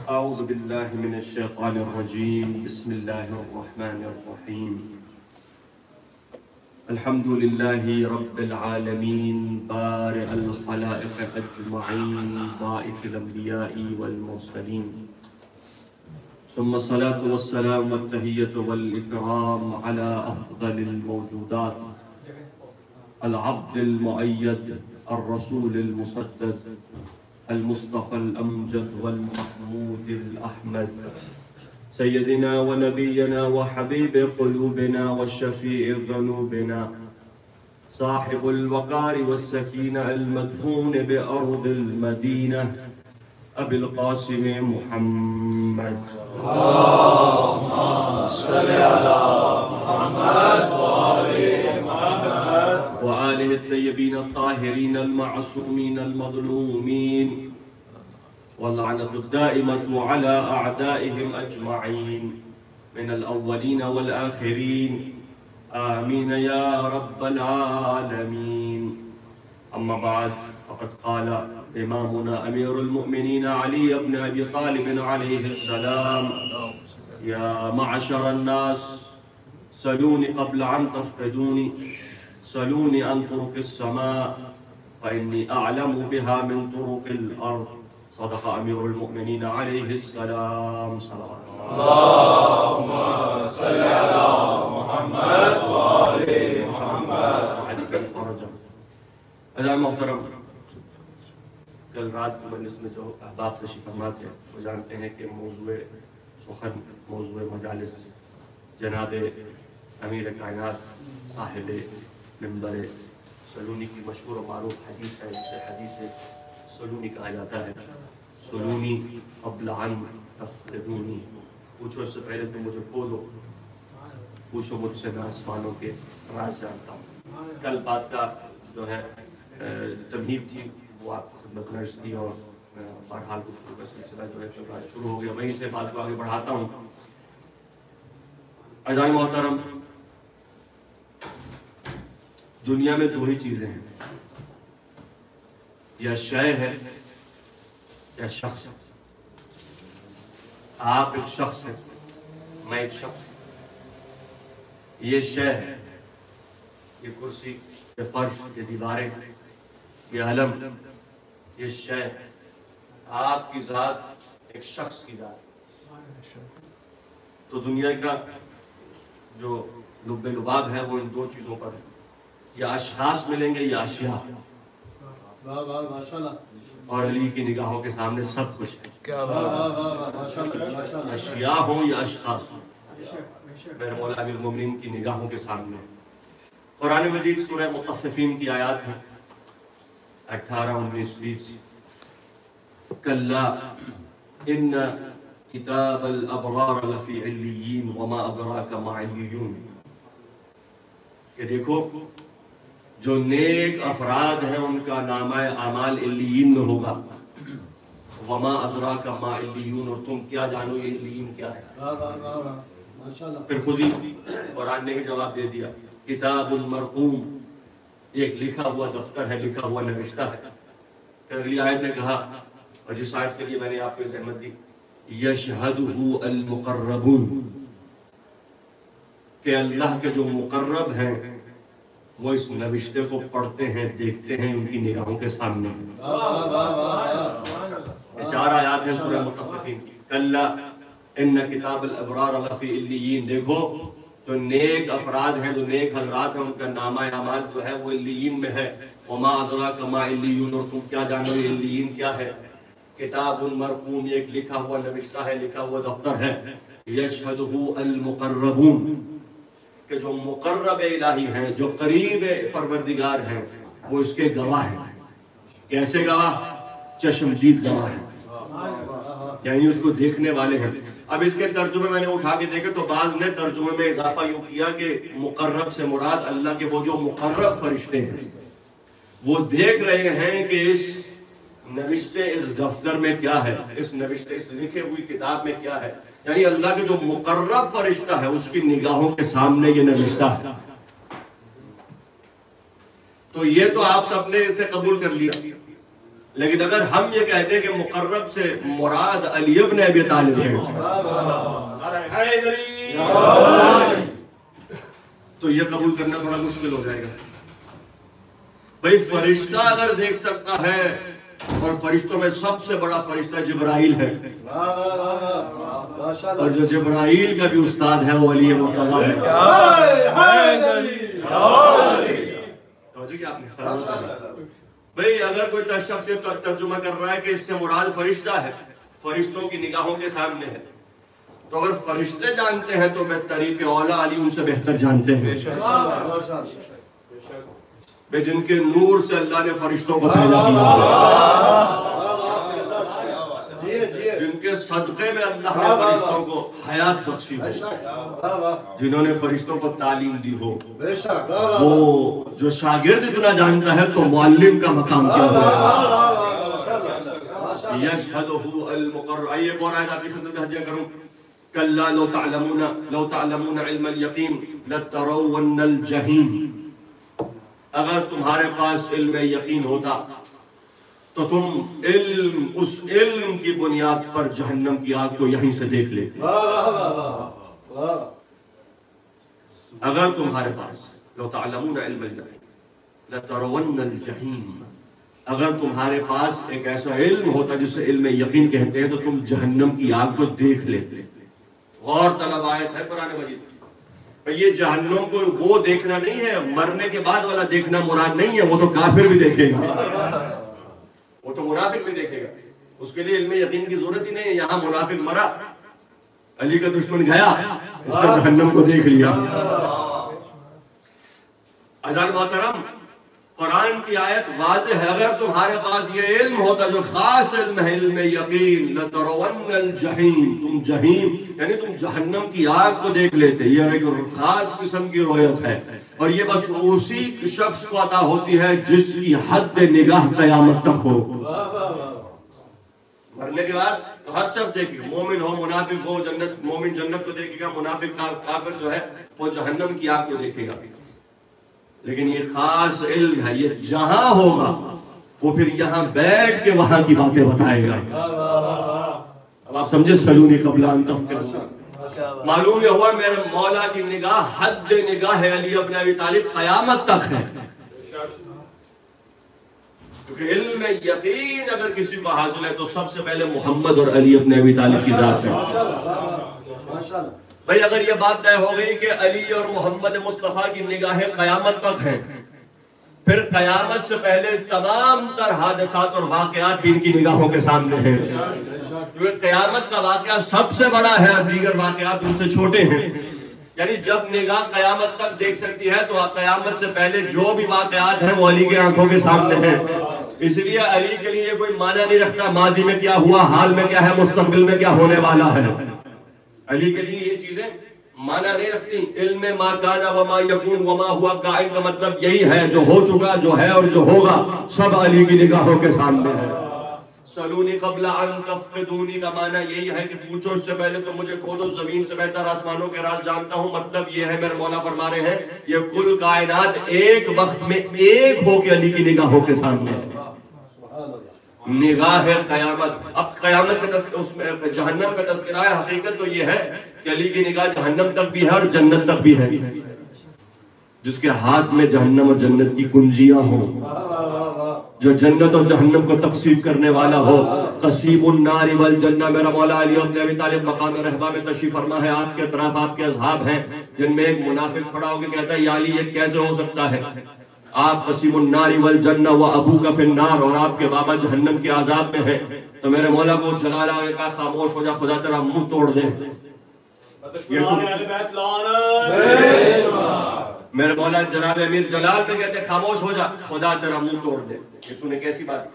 أعوذ بالله من الشيطان الرجيم. بسم الله الرحمن الرحيم. الحمد لله رب العالمين بارئ الخلائق أجمعين بائث الأنبياء والمرسلين، ثم الصلاة والسلام والتحية والإكرام على أفضل الموجودات العبد المؤيد الرسول المسدد المصطفى الأمجد والمحمود الأحمد سيدنا ونبينا وحبيب قلوبنا والشفيع ذنوبنا صاحب الوقار والسكينة المدفون بأرض المدينة أبي القاسم محمد. اللهم صل على محمد وآله الطيبين الطاهرين المعصومين المظلومين، واللعنة الدائمة على أعدائهم أجمعين من الأولين والآخرين، آمين يا رب العالمين. أما بعد، فقد قال إمامنا أمير المؤمنين علي بن أبي طالب عليه السلام: يا معشر الناس، سلوني قبل أن تفقدوني، سلوني عن طرق السماء فإني أعلم بها من طرق الأرض. صدق أمير المؤمنين عليه السلام. صلوات اللهم صل على محمد وآل محمد. عزیزان محترم، کل رات کی مجلس میں جو احباب تشریف فرما تھے وہ جانتے ہیں کہ موضوع سخن، موضوع مجالس جناب امیر کائنات صاحب منبر سلونی کی مشہور و معروف حدیث ہے، جسے حدیث سلونی کہا جاتا ہے. سلونی قبل ان تفقدونی، پوچھو اس سے پہلے تم مجھے کھولو، پوچھو مجھ سے میں آسمانوں کے راز جانتا ہوں. کل بات کا جو ہے تمہید تھی وہ آپ کو خدمت میں عرض کی، اور بہرحال گفتگو کا سلسلہ جو ہے شروع ہو گیا. وہیں سے بات کو آگے بڑھاتا ہوں. عزیزان محترم، دنیا میں دو ہی چیزیں ہیں، یا شے ہے یا شخص ہے. آپ ایک شخص ہیں، میں ایک شخص ہوں. یہ شے ہے، یہ کرسی، یہ فرش، یہ دیواریں، یہ علم، یہ شے. آپ کی ذات ایک شخص کی ذات. تو دنیا کا جو لب لباب ہے وہ ان دو چیزوں پر ہے، یا اشخاص ملیں گے یا اشیاء. اور علی کی نگاہوں کے سامنے سب کچھ ہے، اشیاء ہوں یا اشخاص ہوں. میرے مولا امیر المومنین کی نگاہوں کے سامنے قرآن مجید سورہ مطففین کی آیات ہیں 18، 19، 20. کلا ان کتاب الابرار لفی علیین وما ادراک ما علیون. کہ دیکھو، جو نیک افراد ہیں ان کا نامہ اعمال علیین میں ہوگا. وما ادراک ما علیون، اور تم کیا جانو یہ علیین کیا ہے. پھر خود ہی قرآن نے ہی جواب دے دیا: کتاب مرقوم، ایک لکھا ہوا دفتر ہے، لکھا ہوا نوشتہ ہے. پھر اگلی آیت نے کہا، اور جس آیت کے لیے میں نے آپ کو زحمت دی، یشہدہ المقربون، کہ اللہ کے جو مقرب ہیں وہ اس نوشتے کو پڑھتے ہیں، دیکھتے ہیں ان کی نگاہوں کے سامنے. یہ 4 آیات ہیں سورہ مطففین کی. کلا ان کتاب الابرار لفی علیین، دیکھو جو نیک افراد ہیں، جو نیک حضرات ہیں، ان کا نامہ اعمال جو ہے وہ علیین میں ہے. وما ادراک ما علیون، اور تم کیا جانو یہ علیین کیا ہے. کتاب مرقوم، ایک لکھا ہوا نوشتہ ہے، لکھا ہوا دفتر ہے. یشہدہ المقربون، کہ جو مقرب الہی ہیں، جو قریب پروردگار ہیں، وہ اس کے گواہ ہیں. کیسے گواہ؟ چشمدید گواہ ہیں، یعنی اس کو دیکھنے والے ہیں. اب اس کے ترجمے میں نے اٹھا کے دیکھے تو بعض نے ترجمے میں اضافہ یوں کیا کہ مقرب سے مراد اللہ کے وہ جو مقرب فرشتے ہیں، وہ دیکھ رہے ہیں کہ اس نوشتے، اس دفتر میں کیا ہے، اس نوشتے، اس لکھے ہوئی کتاب میں کیا ہے. یعنی اللہ کے جو مقرب فرشتہ ہے اس کی نگاہوں کے سامنے یہ نوشتہ ہے. تو یہ تو آپ سب نے اسے قبول کر لیا، لیکن اگر ہم یہ کہتے ہیں کہ مقرب سے مراد علی ابن ابی طالب ہے تو یہ قبول کرنا تھوڑا مشکل ہو جائے گا. بھئی فرشتہ اگر دیکھ سکتا ہے، اور فرشتوں میں سب سے بڑا فرشتہ جبرائیل ہے، اور جو جبرائیل کا بھی استاد ہے وہ علی مرتضیٰ ہے. بھئی اگر کوئی شخص سے ترجمہ کر رہا ہے کہ اس سے مراد فرشتہ ہے، فرشتوں کی نگاہوں کے سامنے ہے، تو اگر فرشتے جانتے ہیں تو طریق اولا علی ان سے بہتر جانتے ہیں. بے جن کے نور سے اللہ نے فرشتوں کو پیدا کیا، جن کے صدقے میں اللہ نے فرشتوں کو حیات بخشی ہو، جنہوں نے فرشتوں کو تعلیم دی ہو، وہ جو شاگرد اتنا جانتا ہے تو معلم کا مقام کیا ہے. یشہدہ المقرب. آئیے ایک اور آیت آپ کی خدمت میں حجیہ کروں. کلا لو تعلمون علم الیقین لترون الجحیم. اگر تمہارے پاس علم یقین ہوتا تو تم اس علم کی بنیاد پر جہنم کی آگ کو یہیں سے دیکھ لیتے. اگر تمہارے پاس لو تعلمون علم الیقین لترون الجحیم، اگر تمہارے پاس ایک ایسا علم ہوتا جسے علم یقین کہتے ہیں تو تم جہنم کی آگ کو دیکھ لیتے. غور طلب آیت ہے قرآن مجید. یہ جہنم کو وہ دیکھنا نہیں ہے، مرنے کے بعد والا دیکھنا مراد نہیں ہے. وہ تو کافر بھی دیکھے گا، وہ تو منافق بھی دیکھے گا. اس کے لیے علم یقین کی ضرورت ہی نہیں ہے. یہاں منافق مرا، علی کا دشمن گیا، اس نے جہنم کو دیکھ لیا. عزیزان محترم، قرآن کی آیت واضح ہے. اگر تمہارے پاس یہ علم ہوتا جو خاص علم ہے، علم یقین، لترون الجحیم، تم جہیم یعنی تم جہنم کی آگ کو دیکھ لیتے. یہ ایک خاص قسم کی رؤیت ہے، اور یہ بس اسی شخص کو عطا ہوتی ہے جس کی حد نگاہ قیامت تک ہو. مرنے کے بعد ہر شخص دیکھے گا، مومن ہو منافق ہو، مومن جنت کو دیکھے گا، منافق کافر جو ہے وہ جہنم کی آگ کو دیکھے گا. لیکن یہ خاص علم ہے، یہ جہاں ہوگا وہ پھر یہاں بیٹھ کے وہاں کی باتیں بتائے گا. اب آپ سمجھے سلونی قبل ان تفکروا. معلوم یہ ہوا میرے مولا کی نگاہ حد نگاہ علی ابن ابی طالب قیامت تک ہے. کیونکہ علم یقین اگر کسی کو حاصل ہے تو سب سے پہلے محمد اور علی ابن ابی طالب کی ذات ہے. بھئی اگر یہ بات طے ہو گئی کہ علی اور محمد مصطفیٰ کی نگاہیں قیامت تک ہیں، پھر قیامت سے پہلے تمام تر حادثات اور واقعات بھی ان کی نگاہوں کے سامنے ہیں. کیونکہ قیامت کا واقعہ سب سے بڑا ہے، دیگر واقعات ان سے چھوٹے ہیں. یعنی جب نگاہ قیامت تک دیکھ سکتی ہے تو قیامت سے پہلے جو بھی واقعات ہیں وہ علی کے آنکھوں کے سامنے ہیں. اس لیے علی کے لیے کوئی معنی نہیں رکھتا ماضی میں کیا ہوا، حال میں کیا ہے، مستقبل میں کیا ہونے والا ہے. علی کے لیے یہ چیزیں معنی نہیں رکھتی. علم ما کان وما یکون وما ہوا کائن کا مطلب یہی ہے، جو ہو چکا، جو ہے اور جو ہوگا سب علی کی نگاہوں کے سامنے ہے. سلونی قبل ان تفقدونی کا معنی یہی ہے کہ پوچھو اس سے پہلے تو مجھے کھودو، زمین سے بہتر آسمانوں کے راز جانتا ہوں. مطلب یہ ہے میرے مولا فرما رہے ہیں یہ کل کائنات ایک وقت میں ایک ہو کے علی کی نگاہوں کے سامنے ہے. نگاہ قیامت. اب قیامت کا تذکرہ، اس میں جہنم کا تذکرہ ہے. حقیقت تو یہ ہے کہ علی کی نگاہ جہنم تک بھی ہے اور جنت تک بھی ہے. جس کے ہاتھ میں جہنم اور جنت کی کنجیاں ہوں، جو جنت اور جہنم کو تقسیم کرنے والا ہو. قسیم النار والجنہ. میرا مولا علی ابن ابی طالب مقام رہبہ میں تشریف فرما ہے. آپ کے اطراف آپ کے اصحاب ہیں جن میں ایک منافق کھڑا ہو کے کہتا ہے یا علی یہ کیسے ہو سکتا ہے، آپ قسیم النار والجنہ و ابوک فی النار، اور آپ کے بابا جہنم کے عذاب میں ہیں. تو میرے مولا کو جلال آگے کہا خاموش ہو جا، خدا تیرا منہ توڑ دے. میرے مولا جناب امیر جلال میں کہتے خاموش ہو جا، خدا تیرا منہ توڑ دے. یہ تو نے کیسی بات کی؟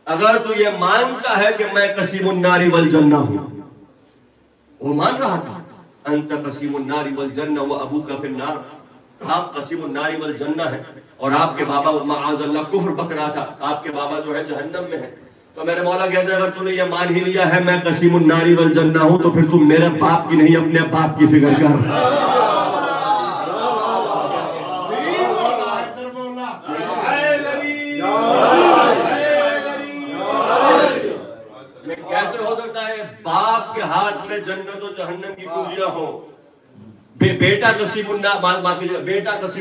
اگر تو یہ مانتا ہے کہ میں قسیم النار والجنہ ہوں، وہ مان رہا تھا انت قسیم النار والجنہ و ابوک فی النار، آپ قسیم النار والجنہ ہیں اور آپ کے بابا معاذ اللہ کفر بک رہا تھا، آپ کے بابا جو ہے جہنم میں ہے. تو میرے مولا کہتے ہیں اگر تو نے یہ مان ہی لیا ہے میں قسیم النار والجنہ ہوں تو پھر تم میرے باپ کی نہیں اپنے باپ کی فکر کر. کیسے ہو سکتا ہے باپ کے ہاتھ میں جنت و جہنم کی کنجیاں ہوں، بیٹا نصیب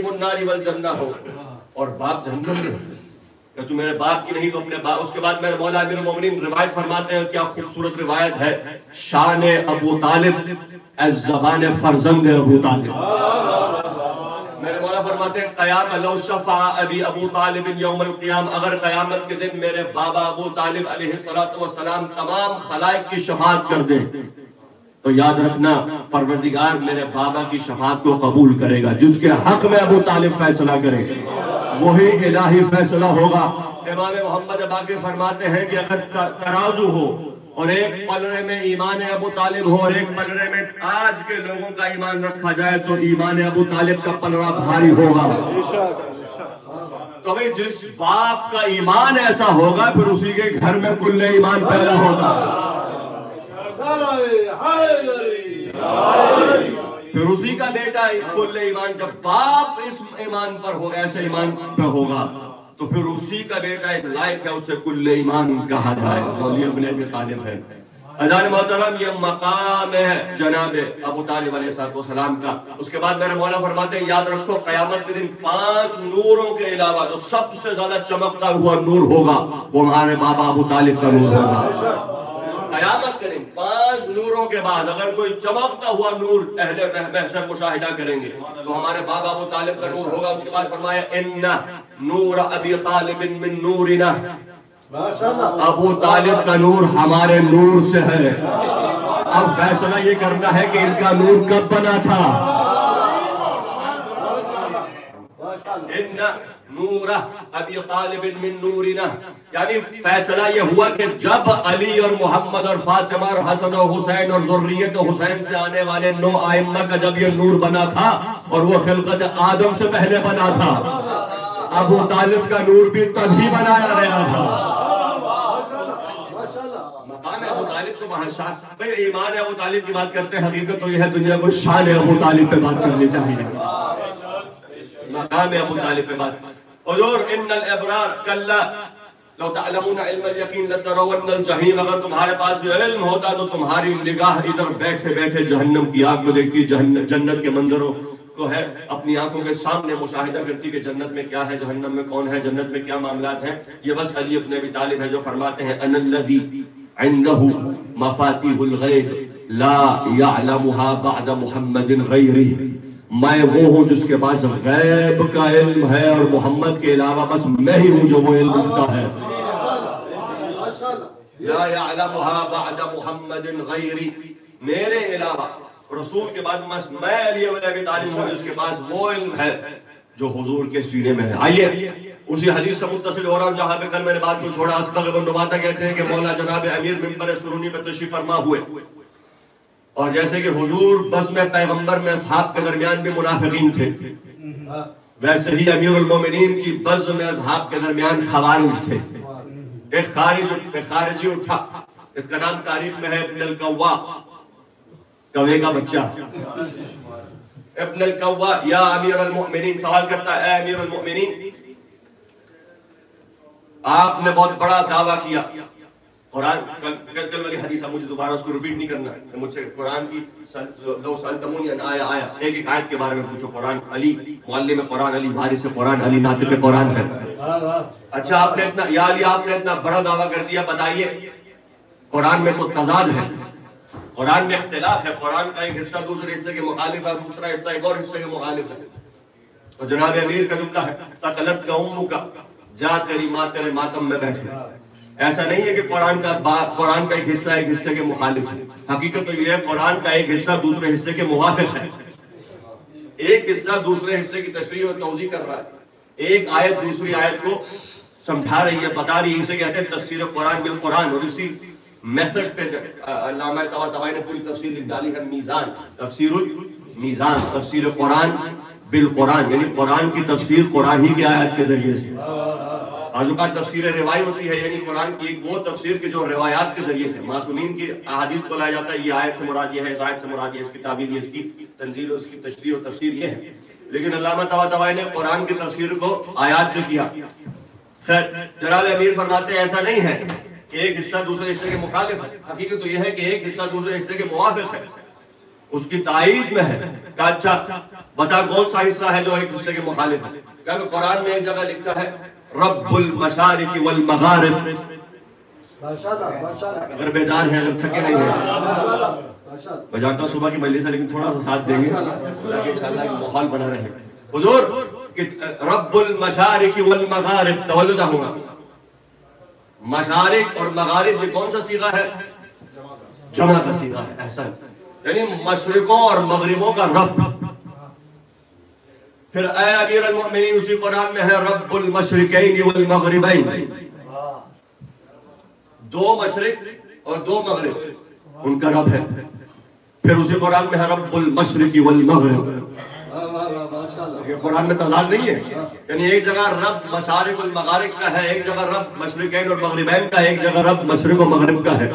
النار والجنہ ہو اور باپ جہنم میں؟ کہ تو میرے باپ کی نہیں تو اپنے باپ. اس کے بعد میرے مولا امیر المومنین روایت فرماتے ہیں، کیا خوبصورت روایت ہے، شان ابو طالب از زبان فرزند ابو طالب. میرے مولا فرماتے ہیں قیام لو شفع ابی ابو طالب یوم القیام، اگر قیامت کے دن میرے بابا ابو طالب علیہ السلام تمام خلائق کی شفاعت کر دیں تو یاد رکھنا پروردگار میرے بابا کی شفاعت کو قبول کرے گا. جس کے حق میں ابو طالب فیصلہ کرے وہی الہی فیصلہ ہوگا. امام محمد باقر فرماتے ہیں کہ اگر ترازو ہو اور ایک پلڑے میں ایمان ابو طالب ہو اور ایک پلڑے میں آج کے لوگوں کا ایمان رکھا جائے تو ایمان ابو طالب کا پلڑا بھاری ہوگا. تو بھئی جس باپ کا ایمان ایسا ہوگا پھر اسی کے گھر میں کل ایمان پیدا ہوگا. پھر اسی کا بیٹا کل ایمان، جب باپ اس ایمان پر ہوگا، ایسے ایمان پر ہوگا تو پھر اسی کا بیٹا اس لائق ہے اسے کل ایمان کہا جائے جو علی ابن ابی طالب ہے. عزیزان محترم یہ مقام ہے جناب ابو طالب علیہ السلام کا. اس کے بعد میرے مولا فرماتے ہیں یاد رکھو قیامت کے دن 5 نوروں کے علاوہ جو سب سے زیادہ چمکتا ہوا نور ہوگا وہ ہمارے بابا ابو طالب کا نور ہوگا. قیامت کے دن 5 نوروں کے بعد اگر کوئی چمکتا ہوا نور اہل محشر مشاہدہ کریں گے تو ہمارے بابا ابو طالب کا نور ہوگا. اس کے بعد فرمایا ان نور ابی طالب من نورنا، ابو طالب کا نور ہمارے نور سے ہے. اب فیصلہ یہ کرنا ہے کہ ان کا نور کب بنا تھا. ان نور ابی طالب من نورنا، یعنی فیصلہ یہ ہوا کہ جب علی اور محمد اور فاطمہ اور حسن اور حسین اور ذریت حسین سے آنے والے 9 ائمہ کا جب یہ نور بنا تھا اور وہ خلقت آدم سے پہلے بنا تھا، ابو طالب کا نور بھی تبھی بنایا گیا تھا. مقام ابو طالب کو وہاں شان، بھئی ایمان ابو طالب کی بات کرتے ہیں، حقیقت تو یہ ہے دنیا کو شان ابو طالب پہ بات کرنی چاہیے. مقام ابو طالب پہ بات. حضور ان الابرار کلا لو تعلمون علم الیقین لترون الجحیم، اگر تمہارے پاس یہ علم ہوتا تو تمہاری نگاہ ادھر بیٹھے بیٹھے جہنم کی آگ کو دیکھتی، جنت کے منظروں کو ہے اپنی آنکھوں کے سامنے مشاہدہ کرتی کہ جنت میں کیا ہے، جہنم میں کون ہے، جنت میں کیا معاملات ہیں. یہ بس علی ابن ابی طالب ہے جو فرماتے ہیں ان الذی عنده مفاتیح الغیب لا يعلمها بعد محمد غیری، میں وہ ہوں جس کے پاس غیب کا علم ہے اور محمد کے علاوہ بس میں ہی ہوں جو وہ علم رکھتا ہے. لا يعلمها بعد محمد غیری، میرے علاوہ رسول کے بعد میں علی ابن ابی طالب ہوں جس کے پاس وہ علم ہے جو حضور کے سینے میں ہے. آئیے اسی حدیث سے متصل ہو رہا ہوں جہاں پہ کل میں نے بات کو چھوڑا. اسبغ بن رباطہ کہتے ہیں کہ مولا جناب امیر منبر سرونی پہ تشریف فرما ہوئے اور جیسے کہ حضور بزم پیغمبر میں اصحاب کے درمیان بھی منافقین تھے، ویسے ہی امیر المومنین کی بزم اصحاب کے درمیان خوارج تھے. ایک خارجی اٹھا، اس کا نام تاریخ میں ہے ابن القوا، کوے کا بچہ. ابن القوا یا امیر المؤمنین سوال کرتا ہے، اے امیر المؤمنین آپ نے بہت بڑا دعویٰ کیا. قرآن کل والی حدیث ہے، مجھے دوبارہ اس کو ریپیٹ نہیں کرنا ہے. مجھ سے قرآن کی لو سألتمونی ان آیا ایک ایک آیت کے بارے میں پوچھو. قرآن علی معلم قرآن، علی وارث قرآن، علی ناطق قرآن ہے. اچھا آپ نے اتنا یا علی آپ نے اتنا بڑا دعویٰ کر دیا، بتائیے قرآن میں تو تضاد ہے، قرآن میں اختلاف ہے، قرآن کا ایک حصہ دوسرے حصے کے مخالف ہے، دوسرا حصہ ایک اور حصے کے مخالف ہے. تو جناب امیر کا جملہ ہے ثقلت کا امو کا، جا تیری ماں تیرے ماتم میں بیٹھے. ایسا نہیں ہے کہ قرآن کا ایک حصے کے مخالف ہے. حقیقت تو یہ ہے قرآن کا ایک حصہ دوسرے حصے کے موافق ہے. ایک حصہ دوسرے حصے کی تشریح اور توضیح کر رہا ہے، ایک آیت دوسری آیت کو سمجھا رہی ہے، بتا رہی ہے. اسے کہتے ہیں تفسیر قرآن بالقرآن. اور اسی میتھڈ پہ علامہ طباطبائی نے پوری تفسیر لکھ ڈالی ہے، میزان، تفسیر المیزان، تفسیر قرآن بالقرآن، یعنی قرآن کی تفسیر قرآن ہی کی آیت کے ذریعے سے. بعض اوقات تفسیر روائی ہوتی ہے، یعنی قرآن کی وہ تفسیر کی جو روایات کے ذریعے سے معصومین کی احادیث کو لایا جاتا ہے، یہ آیت سے مراد یہ ہے، اس آیت سے مراد یہ، اس کی تعبیر یہ، اس کی تنزیل، اس کی تشریح اور تفسیر یہ ہے. لیکن علامہ طباطبائی نے قرآن کی تفسیر کو آیات سے کیا. خیر جناب امیر فرماتے ہیں ایسا نہیں ہے. کہ ایک حصہ دوسرے حصے کے مخالف ہے، حقیقت تو یہ ہے کہ ایک حصہ دوسرے حصے کے موافق ہے، اس کی تائید میں ہے۔ کہ اچھا بتا کون سا حصہ ہے جو ایک حصے کے مخالف ہے؟ کہ قرآن میں ایک جگہ لکھا ہے رب المشارق والمغارب۔ اگر بیدار ہیں، اگر تھکے نہیں ہیں، میں جانتا ہوں صبح کی مجلس ہے لیکن تھوڑا سا ساتھ دیں گے تاکہ انشاءاللہ ایک ماحول بنا رہے۔ حضور رب المشارق والمغارب، توجہ چاہوں گا، مشارق اور مغارب یہ کون سا صیغہ ہے؟ جمع کا صیغہ ہے۔ احسن، یعنی مشرقوں اور مغربوں کا رب۔ پھر اے امیر المؤمنین اسی قرآن میں ہے رب المشرقین والمغربین، دو مشرق اور دو مغرب ان کا رب ہے۔ پھر اسی قرآن میں ہے رب المشرق والمغرب۔ یہ قرآن میں تضاد نہیں ہے، یعنی ایک جگہ رب مشارق والمغارب کا ہے، ایک جگہ رب مشرقین اور مغربین کا ہے، ایک جگہ رب مشرق و مغرب کا ہے۔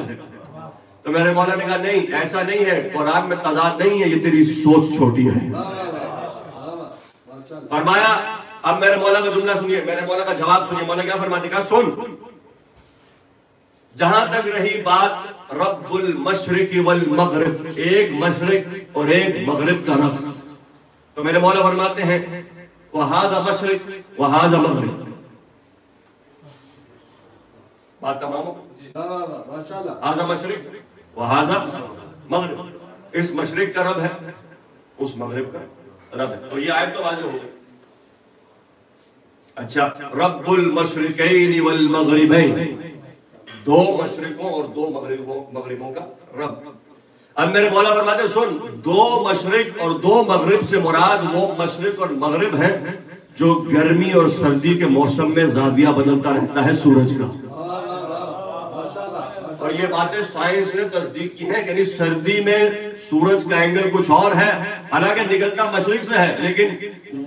تو میرے مولا نے کہا نہیں، ایسا نہیں ہے، قرآن میں تضاد نہیں ہے، یہ تیری سوچ چھوٹی ہے۔ فرمایا اب میرے مولا کا جملہ سنیے، میرے مولا کا جواب سنیے۔ مولا کیا فرماتے؟ کہا سن، جہاں تک رہی بات رب المشرق والمغرب، ایک مشرق اور ایک مغرب کا رب، تو میرے مولا فرماتے ہیں وَهَذَا مشرق وَهَذَا مغرب۔ بات تمام ہو؟ هَذَا مشرق وَهَذَا مغرب، اس مشرق کا رب ہے، اس مغرب کا رب ہے۔ تو یہ آیت تو واضح ہو گئی۔ اچھا، رب المشرقین والمغربین، دو مشرقوں اور دو مغربوں کا رب۔ اب میرے مولا فرماتے ہیں سن، دو مشرق اور دو مغرب سے مراد وہ مشرق اور مغرب ہیں جو گرمی اور سردی کے موسم میں زاویہ بدلتا رہتا ہے سورج کا۔ اور یہ باتیں سائنس نے تصدیق کی ہیں، یعنی سردی میں سورج کا اینگل کچھ اور ہے، حالانکہ نکلتا مشرق سے ہے، لیکن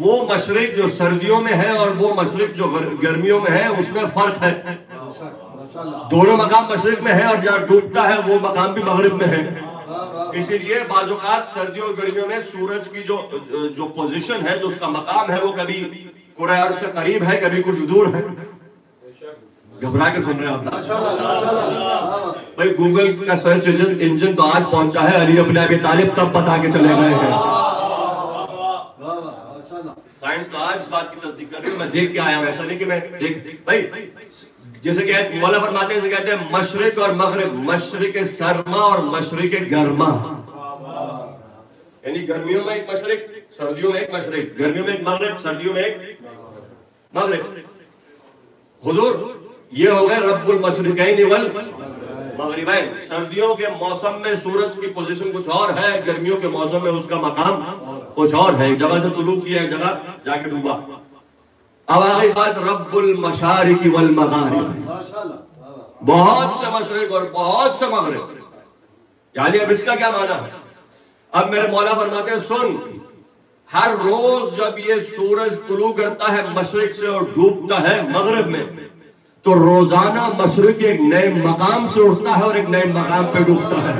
وہ مشرق جو سردیوں میں ہے اور وہ مشرق جو گرمیوں میں ہے اس میں فرق ہے۔ دونوں مقام مشرق میں ہے اور جہاں ڈوبتا ہے وہ مقام بھی مغرب میں ہے۔ اسی لیے بعض اوقات سردیوں اور گرمیوں میں سورج کی جو پوزیشن ہے، جو اس کا مقام ہے، وہ کبھی کرۂ ارض سے قریب ہے، کبھی کچھ دور ہے۔ گھبرا کے سن رہے ہیں آپ؟ بھائی گوگل کا سرچ انجن تو آج پہنچا ہے، علی ابن ابی طالب تب بتا کے چلے گئے ہیں۔ سائنس تو آج اس بات کی تصدیق کرتی ہے، میں دیکھ کے آیا ہوں، ایسا نہیں کہ میں دیکھ بھائی جیسے کہ مولا فرماتے ہیں، کہتے ہیں مشرق اور مغرب، مشرق سرما اور مشرق گرما، یعنی گرمیوں میں ایک مشرق، سردیوں میں ایک مشرق، گرمیوں میں ایک مغرب، سردیوں میں ایک مغرب۔ حضور یہ ہو گئے رب المشرقین والمغربین۔ سردیوں کے موسم میں سورج کی پوزیشن کچھ اور ہے، گرمیوں کے موسم میں اس کا مقام کچھ اور ہے، ایک جگہ سے طلوع کیا، ایک جگہ جا کے ڈوبا۔ اب آگئی بات رب المشارق والمغارب، بہت سے مشرق اور بہت سے مغرب، یعنی اب اس کا کیا معنی ہے؟ اب میرے مولا فرماتے ہیں سن، ہر روز جب یہ سورج طلوع کرتا ہے مشرق سے اور ڈوبتا ہے مغرب میں، تو روزانہ مشرق ایک نئے مقام سے اٹھتا ہے اور ایک نئے مقام پہ ڈوبتا ہے۔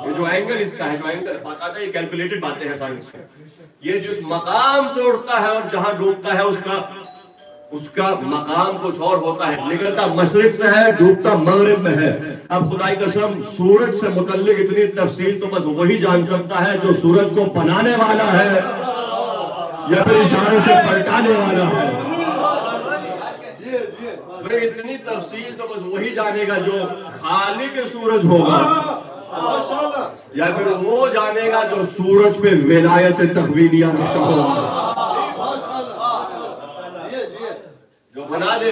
یہ جو اینگل اس کا ہے، جو اینگل بتاتا ہے، یہ کیلکولیٹڈ باتیں ہیں سائنس میں، یہ جس مقام سے اٹھتا ہے اور جہاں ڈوبتا ہے اس کا مقام کچھ اور ہوتا ہے، نکلتا مشرق سے ہے، ڈوبتا مغرب میں ہے۔ اب خدائی قسم سورج سے متعلق اتنی تفصیل تو بس وہی جان سکتا ہے جو سورج کو بنانے والا ہے یا پھر اشارے سے پلٹانے والا ہے۔ اتنی تفصیل تو بس وہی جانے گا جو خالق سورج ہوگا، یا پھر وہ جانے گا جو سورج پہ ولایت تقویلیہ رکھتا ہوگا، جو بنا دے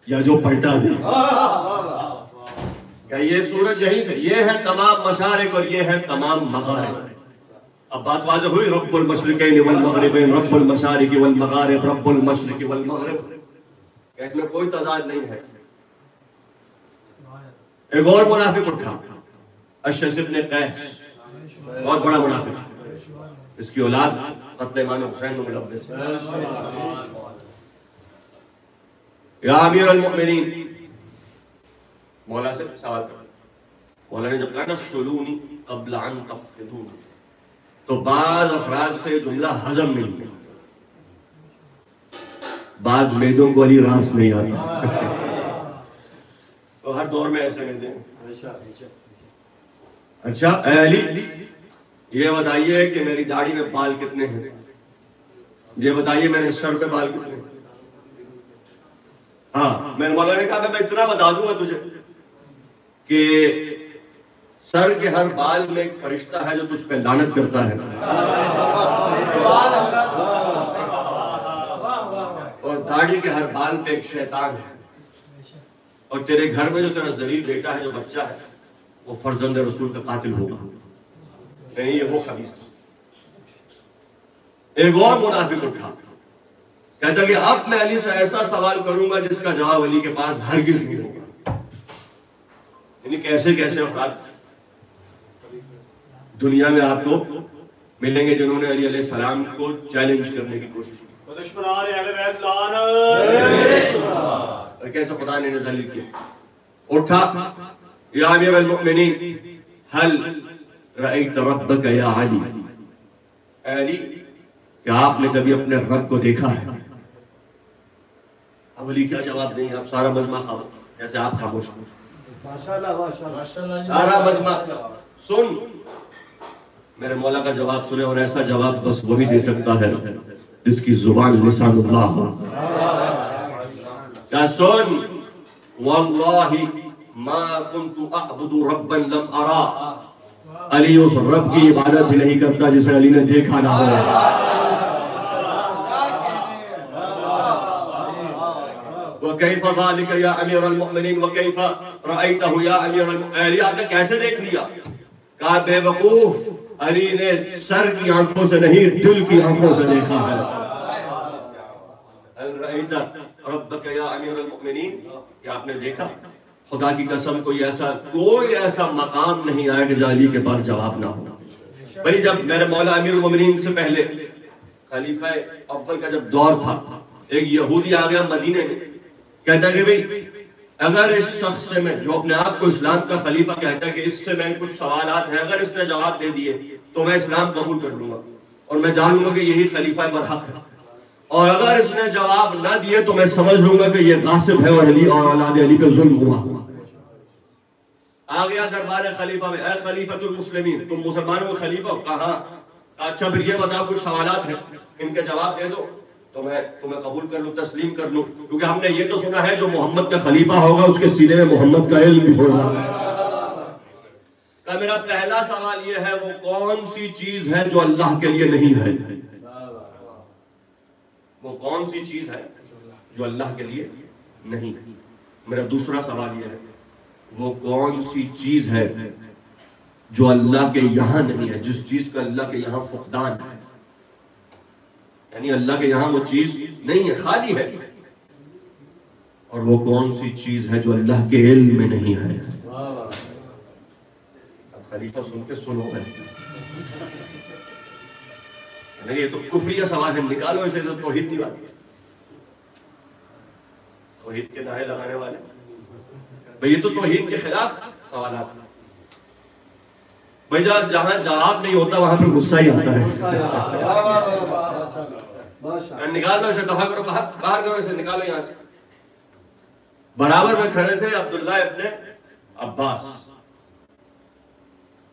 یا جو پلٹا دے۔ کیا یہ سورج یہیں سے، یہ ہے تمام مشارق اور یہ ہے تمام مغارب۔ اب بات واضح ہوئی، رب المشرقین والمغربین، رب المشارق والمغارب، رب المشرق والمغرب، اس میں کوئی تضاد نہیں ہے۔ ایک اور منافق اٹھا، اشعث بن قیس، بہت بڑا منافق، اس کی اولاد قتل امام حسین کو ملبس۔ یا امیر المؤمنین، مولا سے سوال کر، مولا نے جب کہا نا سلونی قبل ان تفقدونی، تو بعض افراد سے جملہ ہضم نہیں ہوا، بعض میدوں کو علی راس نہیں آتا۔ تو ہر دور میں ایسے ملتے ہیں. اچھا اے علی یہ بتائیے کہ میری داڑھی میں بال کتنے ہیں؟ یہ بتائیے میرے سر پہ بال کتنے ہیں؟ ہاں میں نے مولانا نے کہا میں اتنا بتا دوں گا تجھے کہ سر کے ہر بال میں ایک فرشتہ ہے جو تجھ پہ لعنت کرتا ہے، اور داڑھی کے ہر بال پہ ایک شیطان ہے، اور تیرے گھر میں جو تیرا ذلیل بیٹا ہے جو بچہ ہے وہ فرزند رسول کا قاتل ہوگا. نہیں یہ وہ خبیث تھا. ایک اور منافق اٹھا کہتا کہ اب میں علی سے ایسا سوال کروں گا جس کا جواب علی کے پاس ہرگز نہیں ہوگا. یعنی کیسے کیسے افراد دنیا میں آپ کو ملیں گے جنہوں نے علی علیہ السلام کو چیلنج کرنے کی کوشش کی. دشمنان اہل بیت لعنت. اور کیسے خدا نے ذلیل کیا. اٹھا یا امیر المؤمنین هل رأیت ربک یا علی، اے علی کیا آپ نے کبھی اپنے رب کو دیکھا ہے؟ اب علی کیا جواب دیں گے؟ اب سارا مجمع خاموش، جیسے آپ خاموش ہیں. سارا مجمع سن میرے مولا کا جواب سنے، اور ایسا جواب بس وہی دے سکتا ہے جس کی زبان لسان اللہ ہو. کیا سن واللہ ما كنت اعبد ربا لم ارا، علی اس رب کی عبادت بھی نہیں کرتا جسے علی نے دیکھا نہ ہو. وَكَيْفَ ذَلِكَ يَا أَمِيرَ الْمُؤْمِنِينَ وَكَيْفَ رَأَيْتَهُ يَا أَمِيرَ الْمُؤْمِنِينَ. علی آپ نے کیسے دیکھ لیا؟ کہا بے وقوف علی نے سر کی آنکھوں سے نہیں دل کی آنکھوں سے دیکھا ہے. هل رأيت ربك يا أمير المؤمنين، کیا آپ نے دیکھا؟ خدا کی قسم کوئی ایسا مقام نہیں آیا کہ جو علی کے پاس جواب نہ ہو. بھئی جب میرے مولا امیر المؤمنین سے پہلے خلیفہ اول کا جب دور تھا، ایک یہودی آ گیا مدینے میں، کہتا کہ بھئی اگر اس شخص سے میں جو اپنے آپ کو اسلام کا خلیفہ کہتا ہے کہ اس سے میں کچھ سوالات ہیں، اگر اس نے جواب دے دیے تو میں اسلام قبول کر لوں گا اور میں جان لوں گا کہ یہی خلیفہ برحق ہے، اور اگر اس نے جواب نہ دیے تو میں سمجھ لوں گا کہ یہ غاصب ہے اور علی اور اولاد علی پہ ظلم ہوا. آ گیا دربار خلیفہ میں، اے خلیفۃ المسلمین تم مسلمانوں کے خلیفہ ہو؟ کہا اچھا پھر یہ بتاؤ کچھ سوالات ہیں، ان کے جواب دے دو تو میں تمہیں قبول کر لوں، تسلیم کر لوں، کیونکہ ہم نے یہ تو سنا ہے جو محمد کا خلیفہ ہوگا اس کے سینے میں محمد کا علم بھی ہوگا. کہ میرا پہلا سوال یہ ہے وہ کون سی چیز ہے جو اللہ کے لیے نہیں ہے؟ وہ کون سی چیز ہے جو اللہ کے لیے نہیں؟ میرا دوسرا سوال یہ ہے وہ کون سی چیز ہے جو اللہ کے یہاں نہیں ہے، جس چیز کا اللہ کے یہاں فقدان ہے، یعنی اللہ کے یہاں وہ چیز نہیں ہے، خالی ہے. اور وہ کون سی چیز ہے جو اللہ کے علم میں نہیں ہے؟ اب خلیفہ سن کے سنو گئے، نہیں یہ تو کفریہ سوال ہے، نکالو اسے. تو توحید کی بات ہے، توحید کے نعرے لگانے والے بھئی یہ تو توحید کے خلاف سوالات ہیں. بھئی جہاں جواب نہیں ہوتا وہاں پہ غصہ ہی آتا ہے. نکال دو اسے، دفع کرو، باہر کرو اسے، نکالو یہاں سے. برابر میں کھڑے تھے عبداللہ ابن عباس.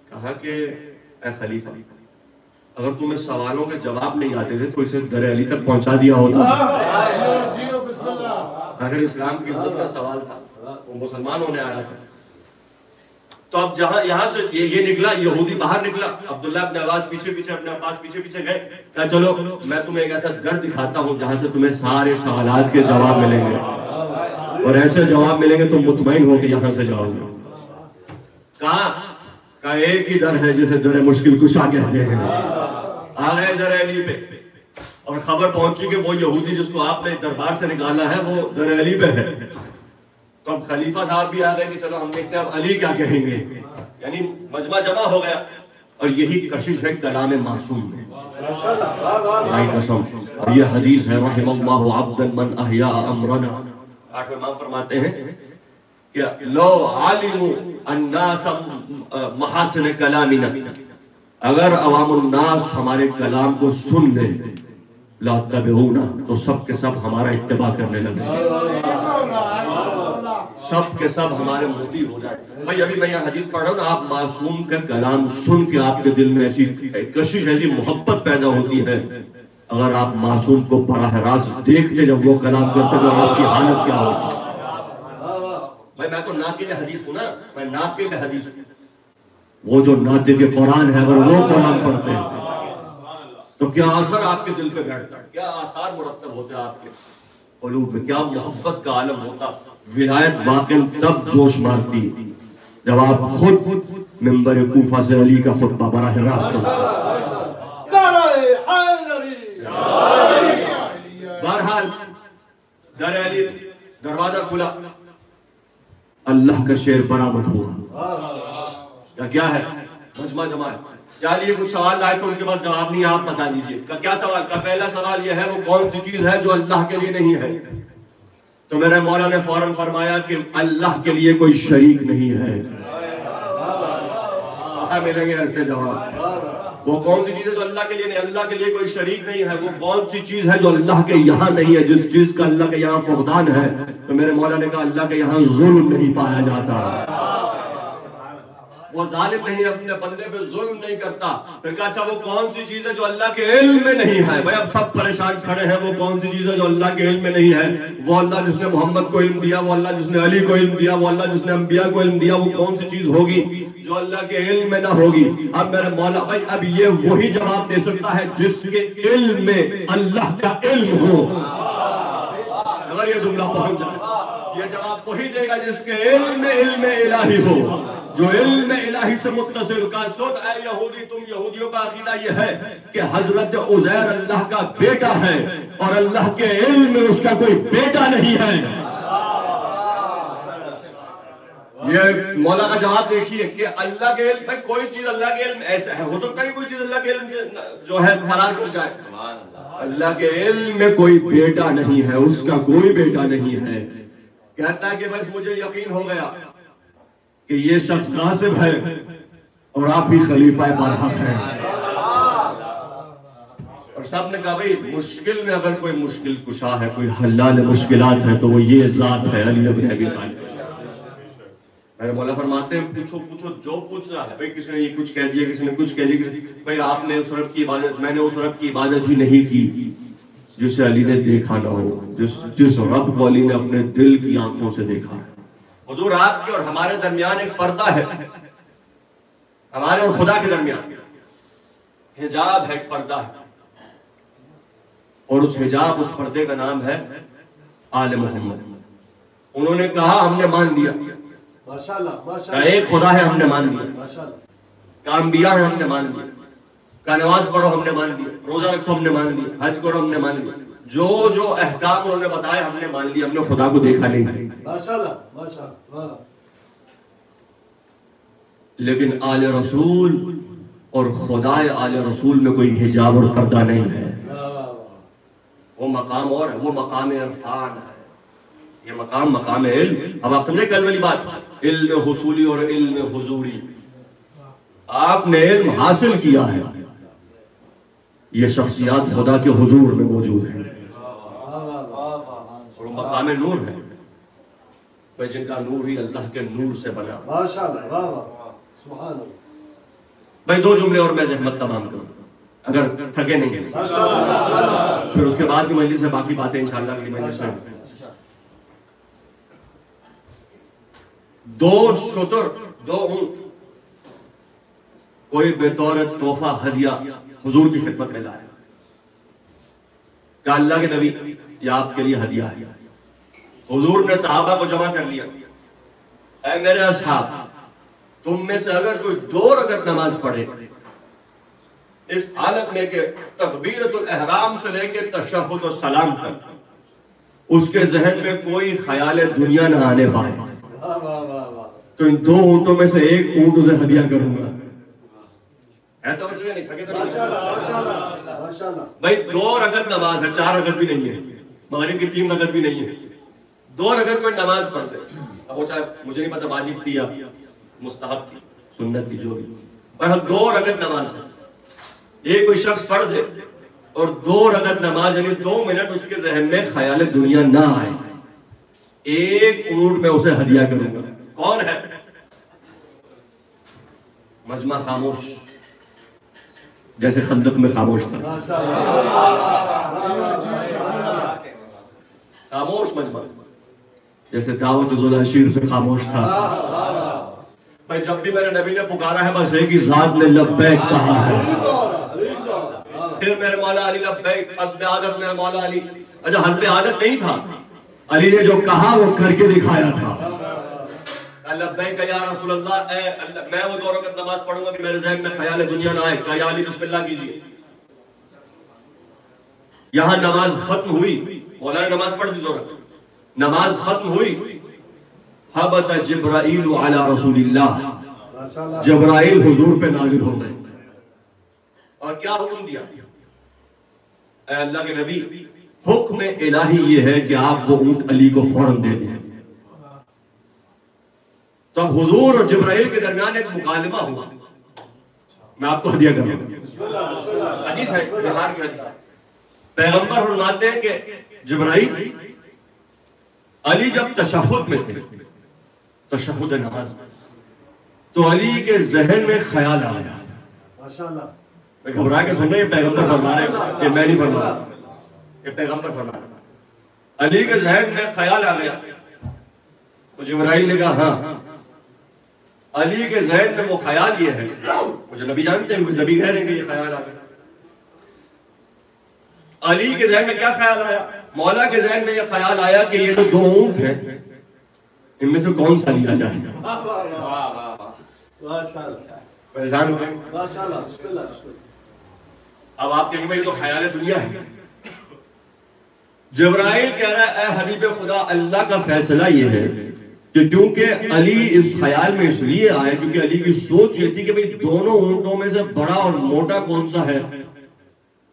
کہا کہ اے خلیفہ اگر تمہیں سوالوں کے جواب نہیں آتے تھے تو اسے در علی تک پہنچا دیا ہوتا. اگر اسلام کی عزت کا سوال تھا وہ مسلمان ہونے آیا تھا. تو اب جہاں یہاں سے یہ نکلا، یہودی باہر نکلا، عبداللہ ابن عباس اپنے عباس پیچھے گئے. کہا چلو میں تمہیں ایک ایسا در دکھاتا ہوں جہاں سے تمہیں سارے سوالات کے جواب ملیں گے، اور ایسے جواب ملیں گے تم مطمئن ہو کہ یہاں سے جاؤ گے. کہا ایک ہی در ہے جسے در مشکل کشا کہتے ہیں. آ گئے در علی پہ اور خبر پہنچی کہ وہ یہودی جس کو آپ نے دربار سے نکالا ہے وہ در علی پہ ہے. تو اب خلیفہ صاحب بھی آ گئے کہ چلو ہم دیکھتے ہیں اب علی کیا کہیں گے. یعنی مجمع جمع ہو گیا، اور یہی کشش ہے کلام معصوم میں. یہ حدیث ہے رحم اللہ عبدا من احیاء امرنا. آٹھ امام فرماتے ہیں کہ لو علموا الناس محاسن کلامنا، اگر عوام الناس ہمارے کلام کو سن لیں، لا تبعونا تو سب کے سب ہمارا اتباع کرنے لگے. سب کے سب ہمارے موتی ہو جائے. بھائی ابھی میں یہ حدیث پڑھ رہا ہوں نا, آپ معصوم کا کلام سن کے آپ کے دل میں ایسی کشش, ایسی محبت پیدا ہوتی ہے. اگر آپ معصوم کو براہ راست دیکھتے جب وہ کلام کرتے تو آپ کی حالت کیا ہوتی. بھائی میں تو ناطق حدیث سنا, میں ناطق حدیث, وہ جو ناطق قرآن ہے اگر وہ قرآن پڑھتے ہیں تو کیا اثر آپ کے دل پہ بیٹھتا ہے, کیا آثار مرتب ہوتے ہیں آپ کے قلوب میں, کیا محبت کا عالم ہوتا. ولایت واقعی تب جوش مارتی جب آپ خود منبر کوفہ سے علی کا خطبہ براہ راست سنتے. بہرحال در علی دروازہ کھلا, اللہ کا شعر برآمد ہوا. کیا ہے مجمع جمع ہے. کیا لیے کچھ سوال لائے تو ان کے بعد جواب نہیں, آپ بتا دیجئے. کیا سوال کا پہلا سوال یہ ہے وہ کون سی چیز ہے جو اللہ کے لیے نہیں ہے. تو میرے مولا نے فوراً فرمایا کہ اللہ کے لیے کوئی شریک نہیں ہے. ملیں گے اس کے جواب. وہ کون سی چیز ہے جو اللہ کے لیے نہیں, اللہ کے لیے کوئی شریک نہیں ہے. وہ کون سی چیز ہے جو اللہ کے یہاں نہیں ہے, جس چیز کا اللہ کے یہاں فقدان ہے. تو میرے مولا نے کہا اللہ کے یہاں ظلم نہیں پایا جاتا. وہ ظالم نہیں, اپنے بندے پہ ظلم نہیں کرتا. پھر کہا اچھا وہ کون سی چیز ہے جو اللہ کے علم میں نہیں ہے. بھائی اب سب پریشان کھڑے ہیں, وہ کون سی چیز ہے جو اللہ کے علم میں نہیں ہے. وہ اللہ جس نے محمد کو علم دیا, وہ اللہ جس نے علی کو علم دیا, وہ اللہ جس نے انبیاء کو علم دیا, وہ کون سی چیز ہوگی جو اللہ کے علم میں نہ ہوگی. اب میرے مولا بھائی اب یہ وہی جواب دے سکتا ہے جس کے علم میں اللہ کا علم ہو. اگر یہ جملہ پہنچ جائے, یہ جواب وہی دے گا جس کے علم میں علم الہی ہو, جو علم الہی سے متصل. کا سن اے یہودی, تم یہودیوں کا عقیدہ یہ ہے کہ حضرت عزیر اللہ کا بیٹا ہے اور اللہ کے علم میں اس کا کوئی بیٹا نہیں ہے. یہ مولا کا جواب دیکھیے کہ اللہ کے علم میں کوئی چیز اللہ کے علم ایسا ہے, ہو سکتا ہے کہ کوئی چیز اللہ کے علم سے جو ہے فرار کر جائے. اللہ کے علم میں کوئی بیٹا نہیں ہے, اس کا کوئی بیٹا نہیں ہے. کہتا ہے کہ بس مجھے یقین ہو گیا کہ یہ شخص غاصب ہے اور آپ ہی خلیفہ برحق ہیں. اور سب نے کہا بھئی مشکل میں اگر کوئی مشکل کشا ہے, کوئی حلال مشکلات ہے تو وہ یہ ذات ہے علی بن ابی طالب. میرے مولا فرماتے ہیں پوچھو جو پوچھ رہا ہے. بھئی کسی نے یہ کچھ کہہ دیا, کسی نے کچھ کہہ دیا. بھئی آپ نے اس رب کی عبادت, میں نے اس رب کی عبادت ہی نہیں کی جسے علی نے دیکھا نہ ہو, جس رب کو علی نے اپنے دل کی آنکھوں سے دیکھا. حضور آپ کے اور ہمارے درمیان ایک پردہ ہے, ہمارے اور خدا کے درمیان حجاب ہے, ایک پردہ ہے, اور اس حجاب, اس پردے کا نام ہے آل محمد. انہوں نے کہا ہم نے مان لیا کہ ایک خدا ہے, ہم نے مان لیا کہ انبیاء ہیں, ہم نے مان لیا کہ نماز پڑھو, ہم نے مان لیا روزہ رکھو, ہم نے مان لیا حج کرو, ہم نے مان لیا. جو جو احکام انہوں نے بتائے ہم نے مان لیا, ہم نے خدا کو دیکھا نہیں. لیکن آل رسول اور خدا آل رسول میں کوئی حجاب اور پردہ نہیں ہے. وہ مقام اور ہے, وہ مقام عرفان ہے. یہ مقام علم. اب آپ سمجھے کل والی بات, علم حصولی اور علم حضوری. آپ نے علم حاصل کیا ہے, یہ شخصیات خدا کے حضور میں موجود ہیں, اور مقام نور ہے جن کا نور ہی اللہ کے نور سے بنا. بھائی دو جملے اور میں زحمت تمام کروں اگر تھکے نہیں ہیں, پھر اس کے بعد کی مجلس سے باقی باتیں انشاءاللہ اگلی مجلس میں. دو شتر, دو اونٹ کوئی بطور تحفہ ہدیہ حضور کی خدمت میں لائے کہ اللہ کے نبی یہ آپ کے لیے ہدیہ ہے. حضور نے صحابہ کو جمع کر لیا, اے میرے اصحاب, تم میں سے اگر کوئی 2 رکعت نماز پڑھے اس حالت میں کہ تکبیرۃ الاحرام سے لے کے تشہد و سلام تک اس کے ذہن میں کوئی خیال دنیا نہ آنے پائے, تو ان 2 اونٹوں میں سے ایک اونٹ اسے ہدیہ کروں گا. بھائی 2 رکعت نماز ہے, 4 رکعت بھی نہیں ہے, مغرب کی 3 رکعت بھی نہیں ہے, 2 رکعت کوئی نماز پڑھتے. اب وہ چاہے مجھے نہیں پتا واجب تھی یا مستحب تھی, سنت تھی, جو بھی, پر 2 رکعت نماز ہے. یہ کوئی شخص پڑھ دے اور 2 رکعت نماز یعنی 2 منٹ اس کے ذہن میں خیال دنیا نہ آئے, ایک اونٹ میں اسے ہدیہ کروں گا. کون ہے؟ مجمع خاموش، جیسے خندق میں خاموش تھا. خاموش مجمع، جیسے دعوت ذوالعشیر پہ خاموش تھا. بھائی جب بھی میرے نبی نے پکارا ہے بس ایک ہی ذات نے لبیک کہا ہے. پھر میرے مولا علی لبیک، حسب عادت میرے مولا علی. اچھا حسب عادت نہیں تھا، علی نے جو کہا وہ کر کے دکھایا تھا. لبیک یا رسول اللہ، میں وہ 2 رکعت نماز پڑھوں گا کہ میرے ذہن میں خیال دنیا نہ آئے. کہا یا علی بسم اللہ کیجیے. یہاں نماز ختم ہوئی، مولا نے نماز پڑھ دی 2 رکعت. نماز ختم ہوئی، حبت جبرائیل علی رسول اللہ، جبرائیل حضور پہ نازل ہو گئے اور کیا حکم دیا؟ اے اللہ کے نبی، حکم الہی یہ ہے کہ آپ وہ اونٹ علی کو فوراً دے دیں. تو اب حضور اور جبرائیل کے درمیان ایک مکالمہ ہوا. میں آپ کو ہدیہ کروں گا. حدیث ہے، بہار کی حدیث ہے. پیغمبر فرماتے ہیں کہ جبرائیل، علی جب تشہد میں تھے، تشہد نماز میں، تو علی کے ذہن میں خیال آ گیا. میں گھبرا کے سن رہے ہیں، پیغمبر فرما رہے ہیں، یہ میں نہیں فرما رہا، یہ پیغمبر فرما رہے ہیں. علی کے ذہن میں خیال آ گیا. تو جبرائیل نے کہا ہاں. علی کے ذہن میں وہ خیال یہ ہے، مجھے نبی جانتے ہیں، مجھے نبی کہہ رہے ہیں کہ یہ خیال آ گیا. علی کے ذہن میں کیا خیال آیا؟ مولا کے ذہن میں یہ خیال آیا کہ یہ جو 2 اونٹ ہیں ان میں سے کون سا لیا جائے. پریشان ہو گئے. اب آپ کہیں گے یہ تو خیال دنیا ہے. جبرائیل کہہ رہا ہے اے حبیب خدا، اللہ کا فیصلہ یہ ہے کہ چونکہ علی اس خیال میں اس لیے آئے کیونکہ علی کی سوچ یہ تھی کہ بھئی دونوں اونٹوں میں سے بڑا اور موٹا کون سا ہے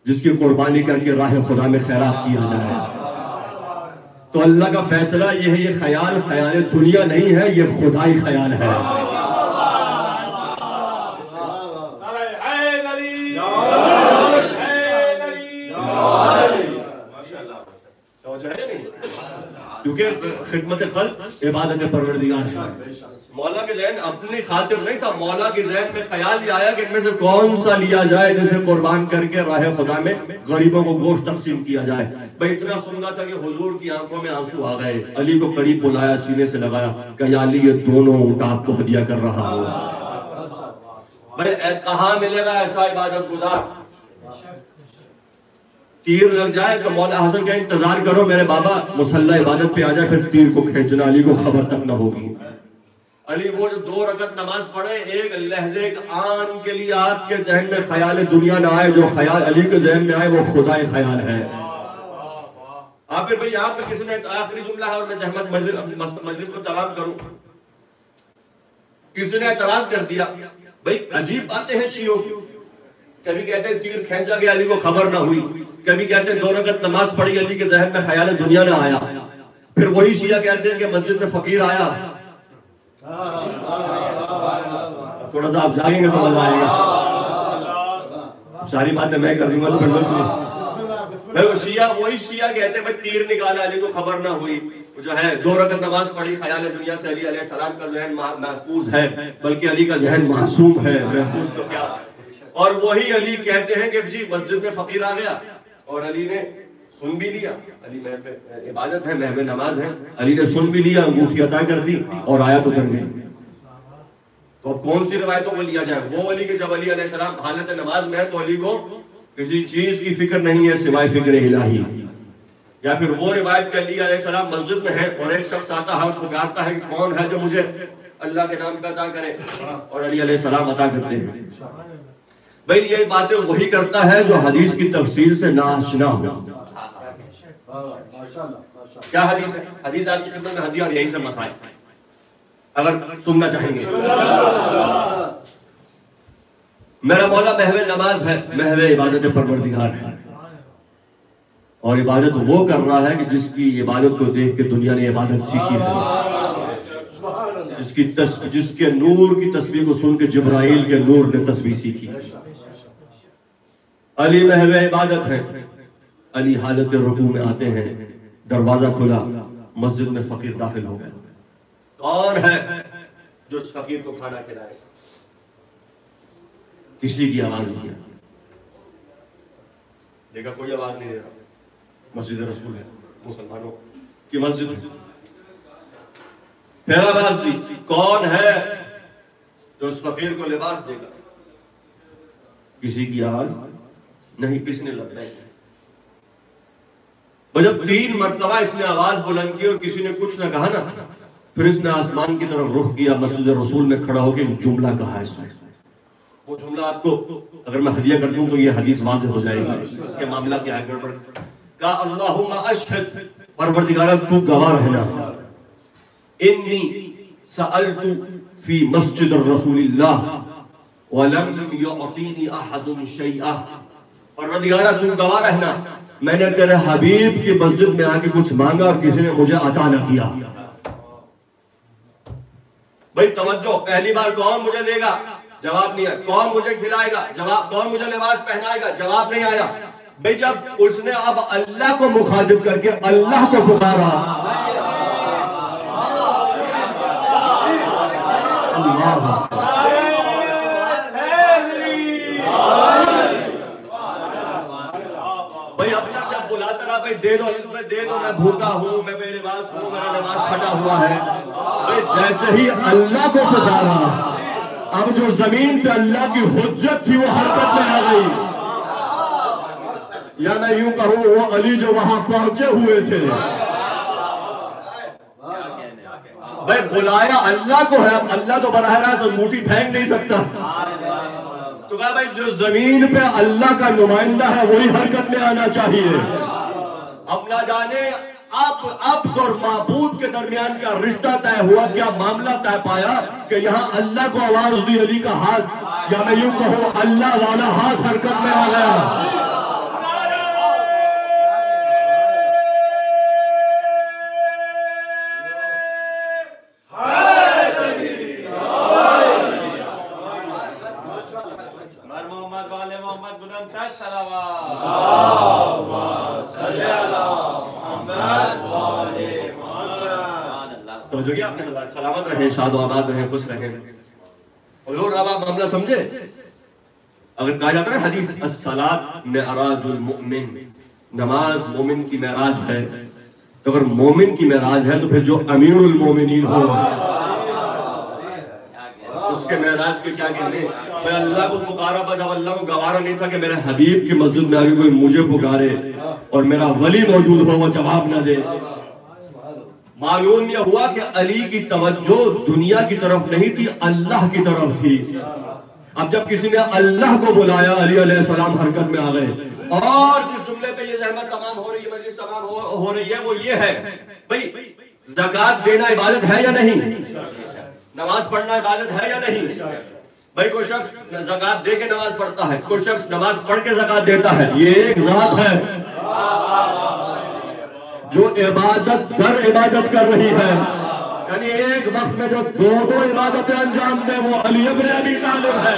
جس کی قربانی کر کے راہ خدا میں خیرات کیا جائے. تو اللہ کا فیصلہ یہ ہے، یہ خیال خیال دنیا نہیں ہے، یہ خدائی خیال ہے. کیونکہ خدمت خلق عبادت پروردگار ہے. مولا کے ذہن اپنی خاطر نہیں تھا، مولا کے ذہن میں خیال یہ آیا کہ ان میں سے کون سا لیا جائے جسے قربان کر کے راہ خدا میں غریبوں کو گوشت تقسیم کیا جائے. بھئی اتنا سننا تھا کہ حضور کی آنکھوں میں آنسو آ گئے. علی کو قریب بلایا، سینے سے لگایا کہ یا علی یہ دونوں اونٹ آپ کو ہدیہ کر رہا ہوں. بھئی کہاں ملے گا ایسا عبادت گزار؟ تیر لگ جائے تو مولا حسن کا انتظار کرو میرے بابا مصلی عبادت پہ آ جائے، پھر تیر کو کھینچنا. علی کو خبر تک نہ ہوگی. علی وہ جو 2 رکعت نماز پڑھے، ایک لحظے ایک آن کے لیے آپ کے ذہن میں خیال دنیا نہ آئے. جو خیال علی کے ذہن میں آئے وہ خدائی خیال ہے. آپ پھر بھئی یہاں پہ کسی نے آخری جملہ ہے اور میں زحمت مجلس کو تمام کروں. کسی نے اعتراض کر دیا، بھئی عجیب باتیں ہیں شیعوں کی. کبھی کہتے ہیں تیر کھینچا گیا علی کو خبر نہ ہوئی، کبھی کہتے ہیں 2 رکعت نماز پڑھی علی کے ذہن میں خیال دنیا نہ آیا. پھر وہی شیعہ کہتے ہیں کہ مسجد میں فقیر آیا. تھوڑا سا آپ جاگیں گے تو مزہ آئے گا. ساری باتیں میں کر دوں گا. وہی شیعہ کہتے ہیں بھائی تیر نکالا علی کو خبر نہ ہوئی. جو ہے 2 رکعت نماز پڑھی خیال دنیا سے علی علیہ السلام کا ذہن محفوظ ہے، بلکہ علی کا ذہن معصوم ہے. محفوظ تو کیا. اور وہی علی کہتے ہیں کہ جی مسجد میں فقیر آ گیا اور علی نے سن بھی لیا. علی محو عبادت ہے، محو نماز ہے، علی نے سن بھی لیا، انگوٹھی عطا کر دی اور آیت اتر گئی. تو اب کون سی روایتوں کو لیا جائے؟ وہ علی کہ جب علی علیہ السلام حالت نماز میں ہے تو علی کو کسی چیز کی فکر نہیں ہے سوائے فکر الہی، یا پھر وہ روایت کہ علی علیہ السلام مسجد میں ہے اور ایک شخص آتا ہے اور پکارتا ہے کہ کون ہے جو مجھے اللہ کے نام پہ عطا کرے، اور علی علیہ السلام عطا کرتے ہیں. بھئی یہ باتیں وہی کرتا ہے جو حدیث کی تفصیل سے ناآشنا ہو. کیا حدیث ہے؟ حدیث آپ کی خدمت میں حدیث اور یہی سے مسائل اگر سننا چاہیں گے. میرا مولا محو نماز ہے، محو عبادت پروردگار ہے، اور عبادت وہ کر رہا ہے کہ جس کی عبادت کو دیکھ کے دنیا نے عبادت سیکھی ہے، جس کے نور کی تسبیح کو سن کے جبرائیل کے نور نے تسبیح سیکھی. علی محو عبادت ہے. علی حالت رکوع میں آتے ہیں، دروازہ کھلا، مسجد میں فقیر داخل ہو گئے. کون ہے جو اس فقیر کو کھانا کھلائے؟ کسی کی آواز نہیں ہے. دیکھا کوئی آواز نہیں دے رہا. مسجد رسول ہے، مسلمانوں کی مسجد ہے. پھر آواز دی، کون ہے جو اس فقیر کو لباس دے گا؟ کسی کی آواز نہیں. کس نے لبیک کیا؟ اور جب 3 مرتبہ اس نے آواز بلند کی اور کسی نے کچھ نہ کہا نا، پھر اس نے آسمان کی طرف رخ کیا، مسجد رسول میں کھڑا ہو کے جملہ کہا. اس نے وہ جملہ آپ کو اگر میں ہدیہ کر دوں تو یہ حدیث واضح ہو جائے گی کہ معاملہ کیا ہے. گڑبڑ کہا، اللہم اشہد، پروردگارا تو گواہ رہنا، انی سألت فی مسجد الرسول اللہ ولم یعطینی احد شیئا. پروردگارا تو گواہ رہنا، میں نے تیرے حبیب کی مسجد میں آ کے کچھ مانگا اور کسی نے مجھے عطا نہ کیا. بھئی توجہ، پہلی بار کون مجھے دے گا؟ جواب نہیں ہے. کون مجھے کھلائے گا؟ جواب. کون مجھے لباس پہنائے گا؟ جواب نہیں آیا. بھئی جب اس نے اب اللہ کو مخاطب کر کے اللہ کو پکارا، اللہ بھئی اب تک جب بلاتا رہا، بھئی دے دو میں بھوکا ہوں، میں بے لباس ہوں، میرا لباس پھٹا ہوا ہے. بھئی جیسے ہی اللہ کو پکارا، اب جو زمین پہ اللہ کی حجت تھی وہ حرکت میں آ گئی. یا میں یوں کہوں وہ علی جو وہاں پہنچے ہوئے تھے، بھئی بلایا اللہ کو ہے. اب اللہ تو براہ راست انگوٹھی پھینک نہیں سکتا. تو کہا بھئی جو زمین پہ اللہ کا نمائندہ ہے وہی حرکت میں آنا چاہیے. اب نہ جانے عبد اور معبود کے درمیان کیا رشتہ طے ہوا، کیا معاملہ طے پایا کہ یہاں اللہ کو آواز دی، علی کا ہاتھ، یا میں یوں کہوں اللہ والا ہاتھ حرکت میں آ گیا. سمجھو گیا آپ نے؟ سلامت رہیں، شاد و آباد رہیں، خوش رہیں. حضور اب آپ معاملہ سمجھے. اگر کہا جاتا ہے حدیث الصلاۃ معراج المؤمن، نماز مومن کی معراج ہے، تو اگر مومن کی معراج ہے تو پھر جو امیر المومنین ہو اس کے معراج کے کیا کہنے؟ میں اللہ کو پکارا، بس اب اللہ کو گوارا نہیں تھا کہ میرے حبیب کی مسجد میں آگے کوئی مجھے پکارے اور میرا ولی موجود ہو وہ جواب نہ دے. معلوم یہ ہوا کہ علی کی توجہ دنیا کی طرف نہیں تھی، اللہ کی طرف تھی. اب جب کسی نے اللہ کو بلایا، علی علیہ السلام حرکت میں آ گئے. اور جس جملے پہ یہ زحمت تمام ہو رہی ہے، مجلس تمام ہو رہی ہے، وہ یہ ہے بھئی زکوٰۃ دینا عبادت ہے یا نہیں؟ نماز پڑھنا عبادت ہے یا نہیں؟ بھئی کوئی شخص زکوٰۃ دے کے نماز پڑھتا ہے، کوئی شخص نماز پڑھ کے زکوٰۃ دیتا ہے. یہ ایک ذات ہے جو عبادت در عبادت کر رہی ہے. یعنی ایک وقت میں جو دو عبادتیں انجام دے وہ علی ابن ابی طالب ہے.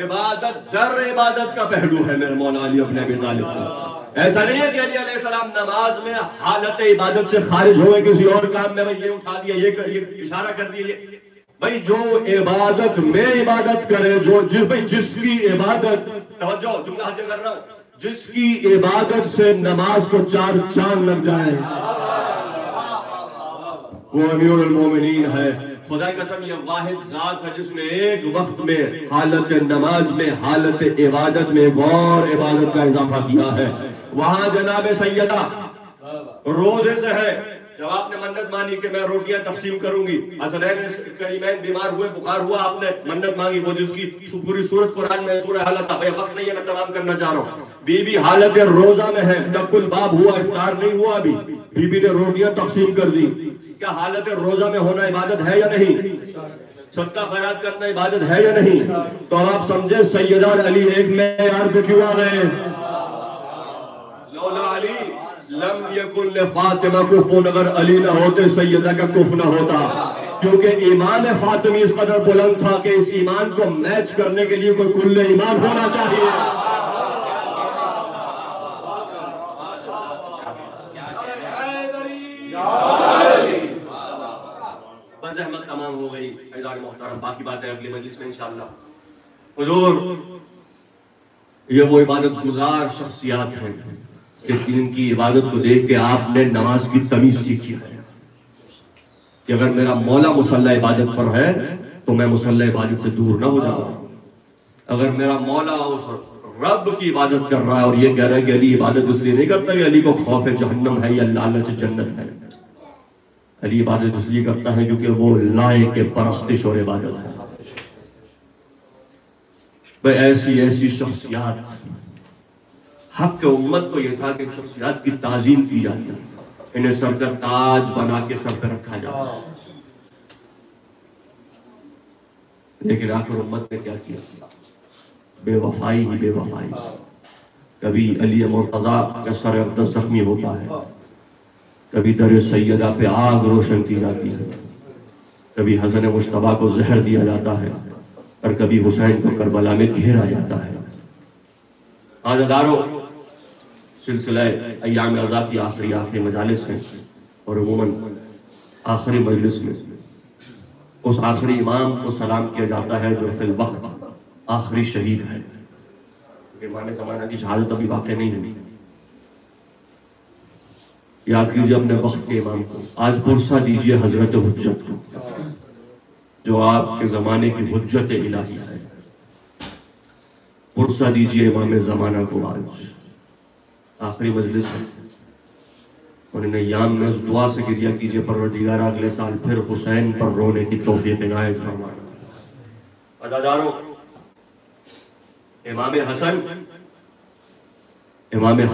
عبادت در عبادت کا پہلو ہے میرے مولا علی ابن ابی طالب کا. ایسا نہیں ہے کہ علی علیہ السلام نماز میں حالت عبادت سے خارج ہوئے کسی اور کام میں، یہ اٹھا دیا، یہ اشارہ کر دیا. بھئی جو عبادت میں عبادت کرے، جس کی عبادت، توجہ جملہ حاضر کر رہا ہوں، جس کی عبادت سے نماز کو 4 چاند لگ جائے وہ امیر المومنین ہے. خدا کی قسم یہ واحد ذات ہے جس نے ایک وقت میں حالت نماز میں، حالت عبادت میں ایک اور عبادت کا اضافہ کیا ہے. وہاں جناب سیدہ روزے سے ہے، جب آپ نے منت مانی کہ میں روٹیاں تقسیم کروں گی، حسنین کریمین بیمار ہوئے، بخار ہوا، آپ نے منت مانگی، وہ جس کی پوری سورت قرآن میں سورہ حالت تھا. بھئی وقت نہیں ہے، میں تمام کرنا چاہ رہا ہوں. بی بی حالت روزہ میں ہے، نق الباب ہوا، افطار نہیں ہوا ابھی، بی بی نے روٹیاں تقسیم کر دی. کیا حالت روزہ میں ہونا عبادت ہے یا نہیں؟ صدقہ خیرات کرنا عبادت ہے یا نہیں؟ تو آپ سمجھے سیدہ علی ایک معیار پہ کیوں آ گئے؟ لولا علی لم یکن لفاطمہ کفن، اگر علی نہ ہوتے سیدہ کا کف نہ ہوتا. کیونکہ ایمان فاطمی اس قدر بلند تھا کہ اس ایمان کو میچ کرنے کے لیے کوئی کل ایمان ہونا چاہیے. بس احمد تمام ہو گئی عزیزان محترم، باقی بات ہے اگلی مجلس میں انشاءاللہ۔ حضور یہ وہ عبادت گزار شخصیات ہیں کہ دین کی عبادت کو دیکھ کے آپ نے نماز کی تمیز سیکھی ہے کہ اگر میرا مولا مصلی عبادت پر ہے تو میں مصلی عبادت سے دور نہ ہو جاؤں۔ اگر میرا مولا اس رب کی عبادت کر رہا ہے اور یہ کہہ رہا ہے کہ علی عبادت اس لیے نہیں کرتا کہ علی کو خوف جہنم ہے یا لالچ جنت ہے، علی عبادت اس لیے کرتا ہے کیونکہ وہ لائق پرستش اور عبادت ہے۔ بھئی ایسی شخصیات، حق امت کو یہ تھا کہ شخصیات کی تعظیم کی جاتی ہے، انہیں سر کا تاج بنا کے سر پہ رکھا جاتا ہے، لیکن آخر امت نے کیا کیا؟ بے وفائی ہی بے وفائی۔ کبھی علی مرتضیٰ کا سر اقدس زخمی ہوتا ہے، کبھی در سیدہ پہ آگ روشن کی جاتی ہے، کبھی حسن مجتبیٰ کو زہر دیا جاتا ہے، اور کبھی حسین کو کربلا میں گھیرا جاتا ہے۔ عزادارو، سلسلہ ایام رضا کی آخری مجالس ہیں، اور عموماً آخری مجلس میں اس آخری امام کو سلام کیا جاتا ہے جو فی الوقت آخری شہید ہے۔ امام زمانہ کی شہادت ابھی واقع نہیں ہوئی، یاد کیجئے اپنے وقت کے امام کو۔ آج پرسہ دیجئے حضرت حجت کو جو آپ کے زمانے کی حجت الہی ہے، پرسہ دیجئے امام زمانہ کو۔ آج آخری مجلس ہے، اور ان ایام میں اس دعا سے گریہ کیجئے پروردگار اگلے سال پھر حسین پر رونے کی توفیق عنایت فرمائے۔ عزادارو، امام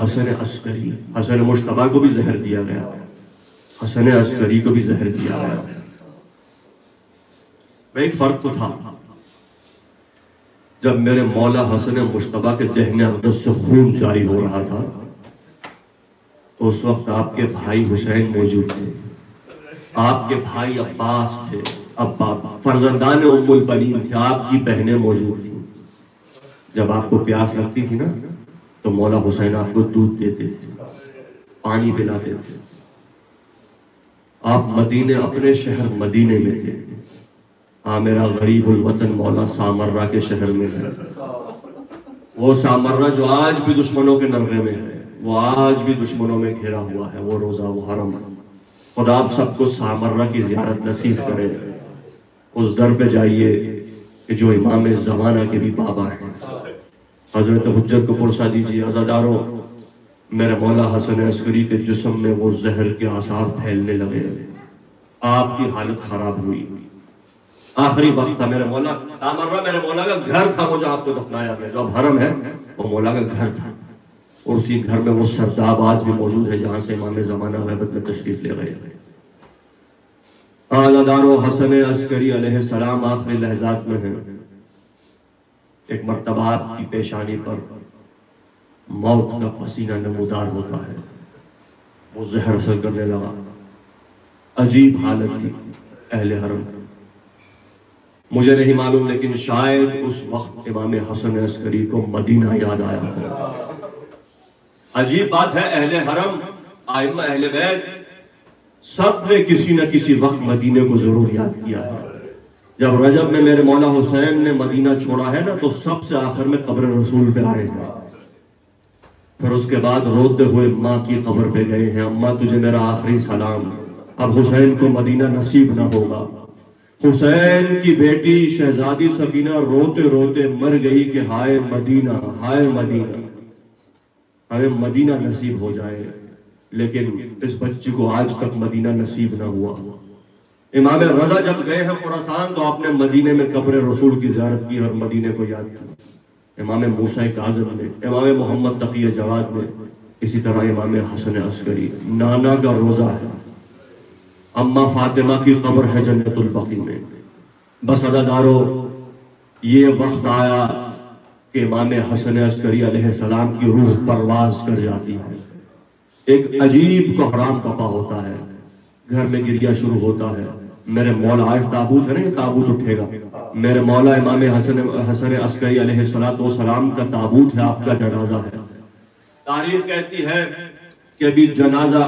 حسن عسکری، حسن مجتبیٰ کو بھی زہر دیا گیا، حسن عسکری کو بھی زہر دیا گیا۔ ایک فرق تو تھا، جب میرے مولا حسن مجتبیٰ کے دہنے اقدس سے خون جاری ہو رہا تھا تو اس وقت آپ کے بھائی حسین موجود تھے، آپ کے بھائی عباس تھے، فرزندان ام البنین تھے، آپ کی بہنیں موجود تھیں۔ جب آپ کو پیاس لگتی تھی نا تو مولا حسین آپ کو دودھ دیتے تھے، پانی پلاتے تھے۔ آپ مدینے، اپنے شہر مدینے میں تھے، میرا غریب الوطن مولا سامرہ کے شہر میں ہے، وہ سامرہ جو آج بھی دشمنوں کے نرغے میں ہے، وہ آج بھی دشمنوں میں گھیرا ہوا ہے، وہ روزہ وہ حرم۔ خدا آپ سب کو سامرہ کی زیارت نصیب کرے، اس در پہ جائیے کہ جو امام زمانہ کے بھی بابا ہیں۔ حضرت حجت کو پرسہ دیجیے۔ عزادارو، میرے مولا حسن عسکری کے جسم میں وہ زہر کے آثار پھیلنے لگے، آپ کی حالت خراب ہوئی۔ آخری وقت تھا، میرے مولا سامرہ میرے مولا کا گھر تھا، وہ جو آپ کو دفنایا گیا، جو اب حرم ہے وہ مولا کا گھر تھا، اور اسی گھر میں وہ سرداب آج بھی موجود ہے جہاں سے امام زمانہ غیبت میں تشریف لے گئے۔ عزادارو، حسن عسکری علیہ السلام آخری لحظات میں ہیں۔ ایک مرتبہ آپ کی پیشانی پر موت کا پسینہ نمودار ہوتا ہے، وہ زہر اثر کرنے لگا۔ عجیب حالت تھی اہل حرم، مجھے نہیں معلوم، لیکن شاید اس وقت امام حسن عسکری کو مدینہ یاد آیا ہے۔ عجیب بات ہے، اہل حرم، ائمہ اہل بیت سب نے کسی نہ کسی وقت مدینے کو ضرور یاد کیا ہے۔ جب رجب میں میرے مولا حسین نے مدینہ چھوڑا ہے نا تو سب سے آخر میں قبر رسول پہ آئے ہیں، پھر اس کے بعد روتے ہوئے ماں کی قبر پہ گئے ہیں، اماں تجھے میرا آخری سلام، اب حسین کو مدینہ نصیب نہ ہوگا۔ حسین کی بیٹی شہزادی سکینہ روتے روتے مر گئی کہ ہائے مدینہ، ہائے مدینہ، ہمیں مدینہ نصیب ہو جائے، لیکن اس بچی کو آج تک مدینہ نصیب نہ ہوا۔ امام رضا جب گئے ہیں خراسان تو آپ نے مدینے میں قبر رسول کی زیارت کی اور مدینے کو یاد کیا۔ امام موسیٰ کاظم نے، امام محمد تقی جواد نے، اسی طرح امام حسن عسکری، نانا کا روزہ ہے، اماں فاطمہ کی قبر ہے جنت البقیع میں۔ بس عزادارو، یہ وقت آیا کہ امام حسن عسکری علیہ السلام کی روح پرواز کر جاتی ہے، ایک عجیب کوہرام پپا ہوتا ہے، گھر میں گریہ شروع ہوتا ہے۔ میرے مولا، آج تابوت ہے نا، یہ تابوت اٹھے گا، میرے مولا امام حسن عسکری علیہ السلام کا تابوت ہے، آپ کا جنازہ ہے۔ تاریخ کہتی ہے کہ ابھی جنازہ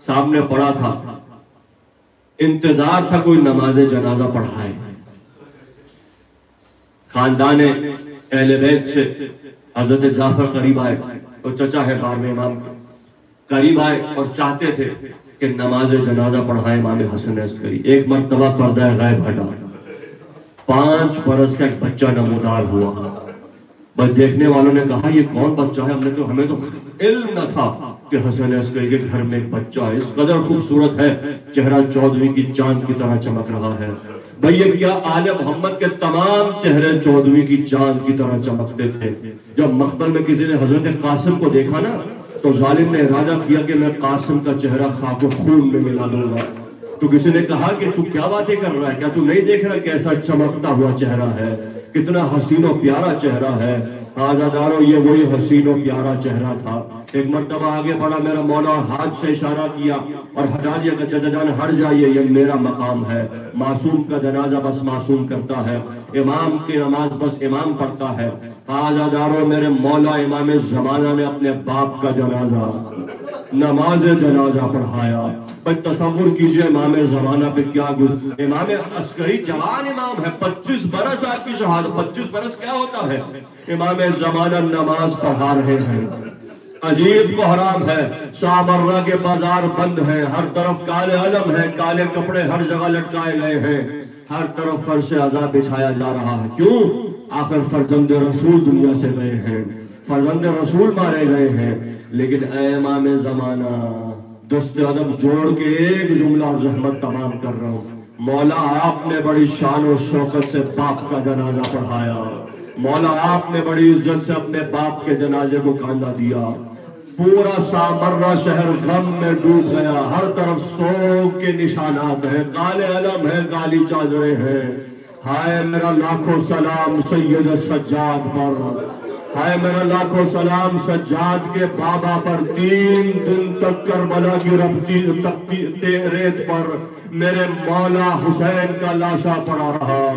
سامنے پڑا تھا، انتظار تھا کوئی نماز جنازہ پڑھائے. خاندان اہل بیت سے حضرت جعفر قریب آئے، اور چچا ہے 12ویں امام کے، قریب آئے اور چاہتے تھے کہ نماز جنازہ پڑھائے امام حسن عسکری. ایک مرتبہ پردہ غیب ہٹا، 5 برس کا ایک بچہ نمودار ہوا. بس دیکھنے والوں نے کہا یہ کون بچہ ہے؟ ہمیں تو علم نہ تھا کہ حسن عسکری کے گھر میں ایک بچہ ہے، اس قدر خوبصورت ہے، چہرہ 14ویں کی چاند کی طرح چمک رہا ہے. بھئی یہ کیا آل محمد کے تمام چہرے 14ویں کی چاند کی طرح چمکتے تھے. جب مقبر میں کسی نے حضرت قاسم کو دیکھا نا تو ظالم نے ارادہ کیا کہ میں قاسم کا چہرہ خاک و خون میں ملا دوں گا. تو کسی نے کہا کہ تو کیا باتیں کر رہا ہے، کیا تو نہیں دیکھ رہا کیسا چمکتا ہوا چہرہ ہے، کتنا حسین و پیارا چہرہ ہے. آزادارو یہ وہی حسین و پیارا چہرہ تھا. ایک مرتبہ آگے بڑھا میرا مولا، ہاتھ سے اشارہ کیا اور ہٹا دیا کہ چچا جان ہٹ جائیے، یہ میرا مقام ہے. معصوم کا جنازہ بس معصوم کرتا ہے، امام کی نماز بس امام پڑھتا ہے. آزادارو میرے مولا امام زمانہ نے اپنے باپ کا جنازہ، نماز جنازہ پڑھایا. بھئی تصور کیجئے امام زمانہ پہ کیا گزر. امام عسکری جوان امام ہے، 25 برس آپ کی شہادت. 25 برس کیا ہوتا ہے؟ امام زمانہ نماز پڑھا رہے ہیں. عجیب کو حرام ہے، سامرہ کے بازار بند ہیں، ہر طرف کالے علم ہے، کالے کپڑے ہر جگہ لٹکائے گئے ہیں، ہر طرف فرش عذاب بچھایا جا رہا ہے. کیوں؟ آخر فرزند رسول دنیا سے گئے ہیں، فرزند رسول مارے گئے ہیں. لیکن اے امام زمانہ، دست ادب جوڑ کے ایک جملہ اور زحمت تمام کر رہا ہوں. مولا آپ نے بڑی شان و شوکت سے باپ کا جنازہ پڑھایا، مولا آپ نے بڑی عزت سے اپنے باپ کے جنازے کو کاندھا دیا. پورا سامرہ شہر غم میں ڈوب گیا، ہر طرف سوگ کے نشانات ہیں، کالے علم ہیں، کالی چادریں ہیں. ہائے میرا لاکھوں سلام سید سجاد پر، ہائے میرا لاکھوں سلام سجاد کے بابا پر. 3 دن تک کربلا کی رپتی ریت پر میرے مولا حسین کا لاشا پڑا رہا.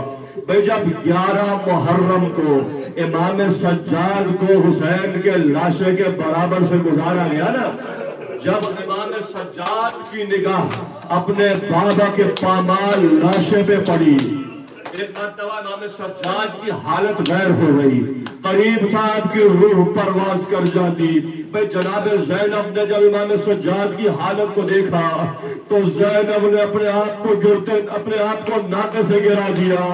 بھئی جب 11 محرم کو امام سجاد کو حسین کے لاشے کے برابر سے گزارا گیا نا، جب امام سجاد کی نگاہ اپنے بابا کے پامال لاشے پہ پڑی، ایک مرتبہ امام سجاد کی حالت غیر ہو گئی. قریب تھا آپ کی روح پرواز کر جاتی. بھئی جناب زینب نے جب امام سجاد کی حالت کو دیکھا تو زینب نے اپنے آپ کو ناکے سے گرا دیا.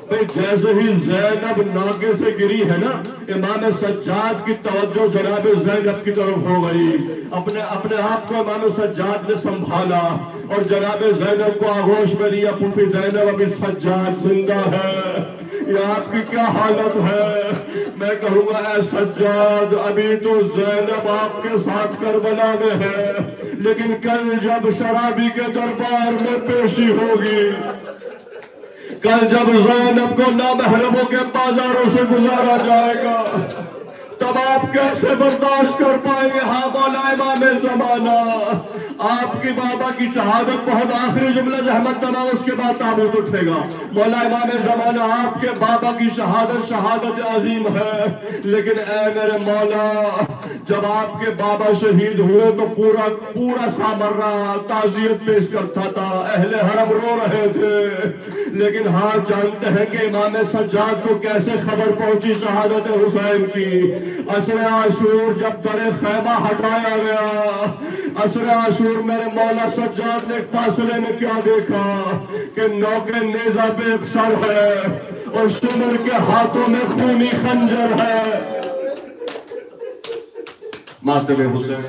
بھئی جیسے ہی زینب ناکے سے گری ہے نا، امام سجاد کی توجہ جناب زینب کی طرف ہو گئی. اپنے آپ کو امام سجاد نے سنبھالا اور جناب زینب کو آغوش میں لیا. پھوپھی زینب ابھی سجاد زندہ ہے، یہ آپ کی کیا حالت ہے؟ میں کہوں گا اے سجاد، ابھی تو زینب آپ کے ساتھ کربلا میں ہے، لیکن کل جب شرابی کے دربار میں پیشی ہوگی، کل جب زینب کو نامحرموں کے بازاروں سے گزارا جائے گا، تب آپ کیسے برداشت کر پائیں گے؟ ہاں مولا امام زمانہ، آپ کی بابا کی شہادت بہت آخری جملہ زحمت تمام، اس کے بعد تابوت اٹھے گا. مولا امام زمانہ آپ کے بابا کی شہادت عظیم ہے، لیکن اے میرے مولا جب آپ کے بابا شہید ہوئے تو پورا سامرہ تعزیت پیش کرتا تھا، اہل حرم رو رہے تھے. لیکن ہاں جانتے ہیں کہ امام سجاد کو کیسے خبر پہنچی شہادت حسین کی. عصر عاشور جب در خیمہ ہٹایا گیا، عصر عاشور میرے مولا سجاد نے ایک فاصلے میں کیا دیکھا کہ نوکے نیزہ پہ ایک سر ہے اور شمر کے ہاتھوں میں خونی خنجر ہے. ماتم حسین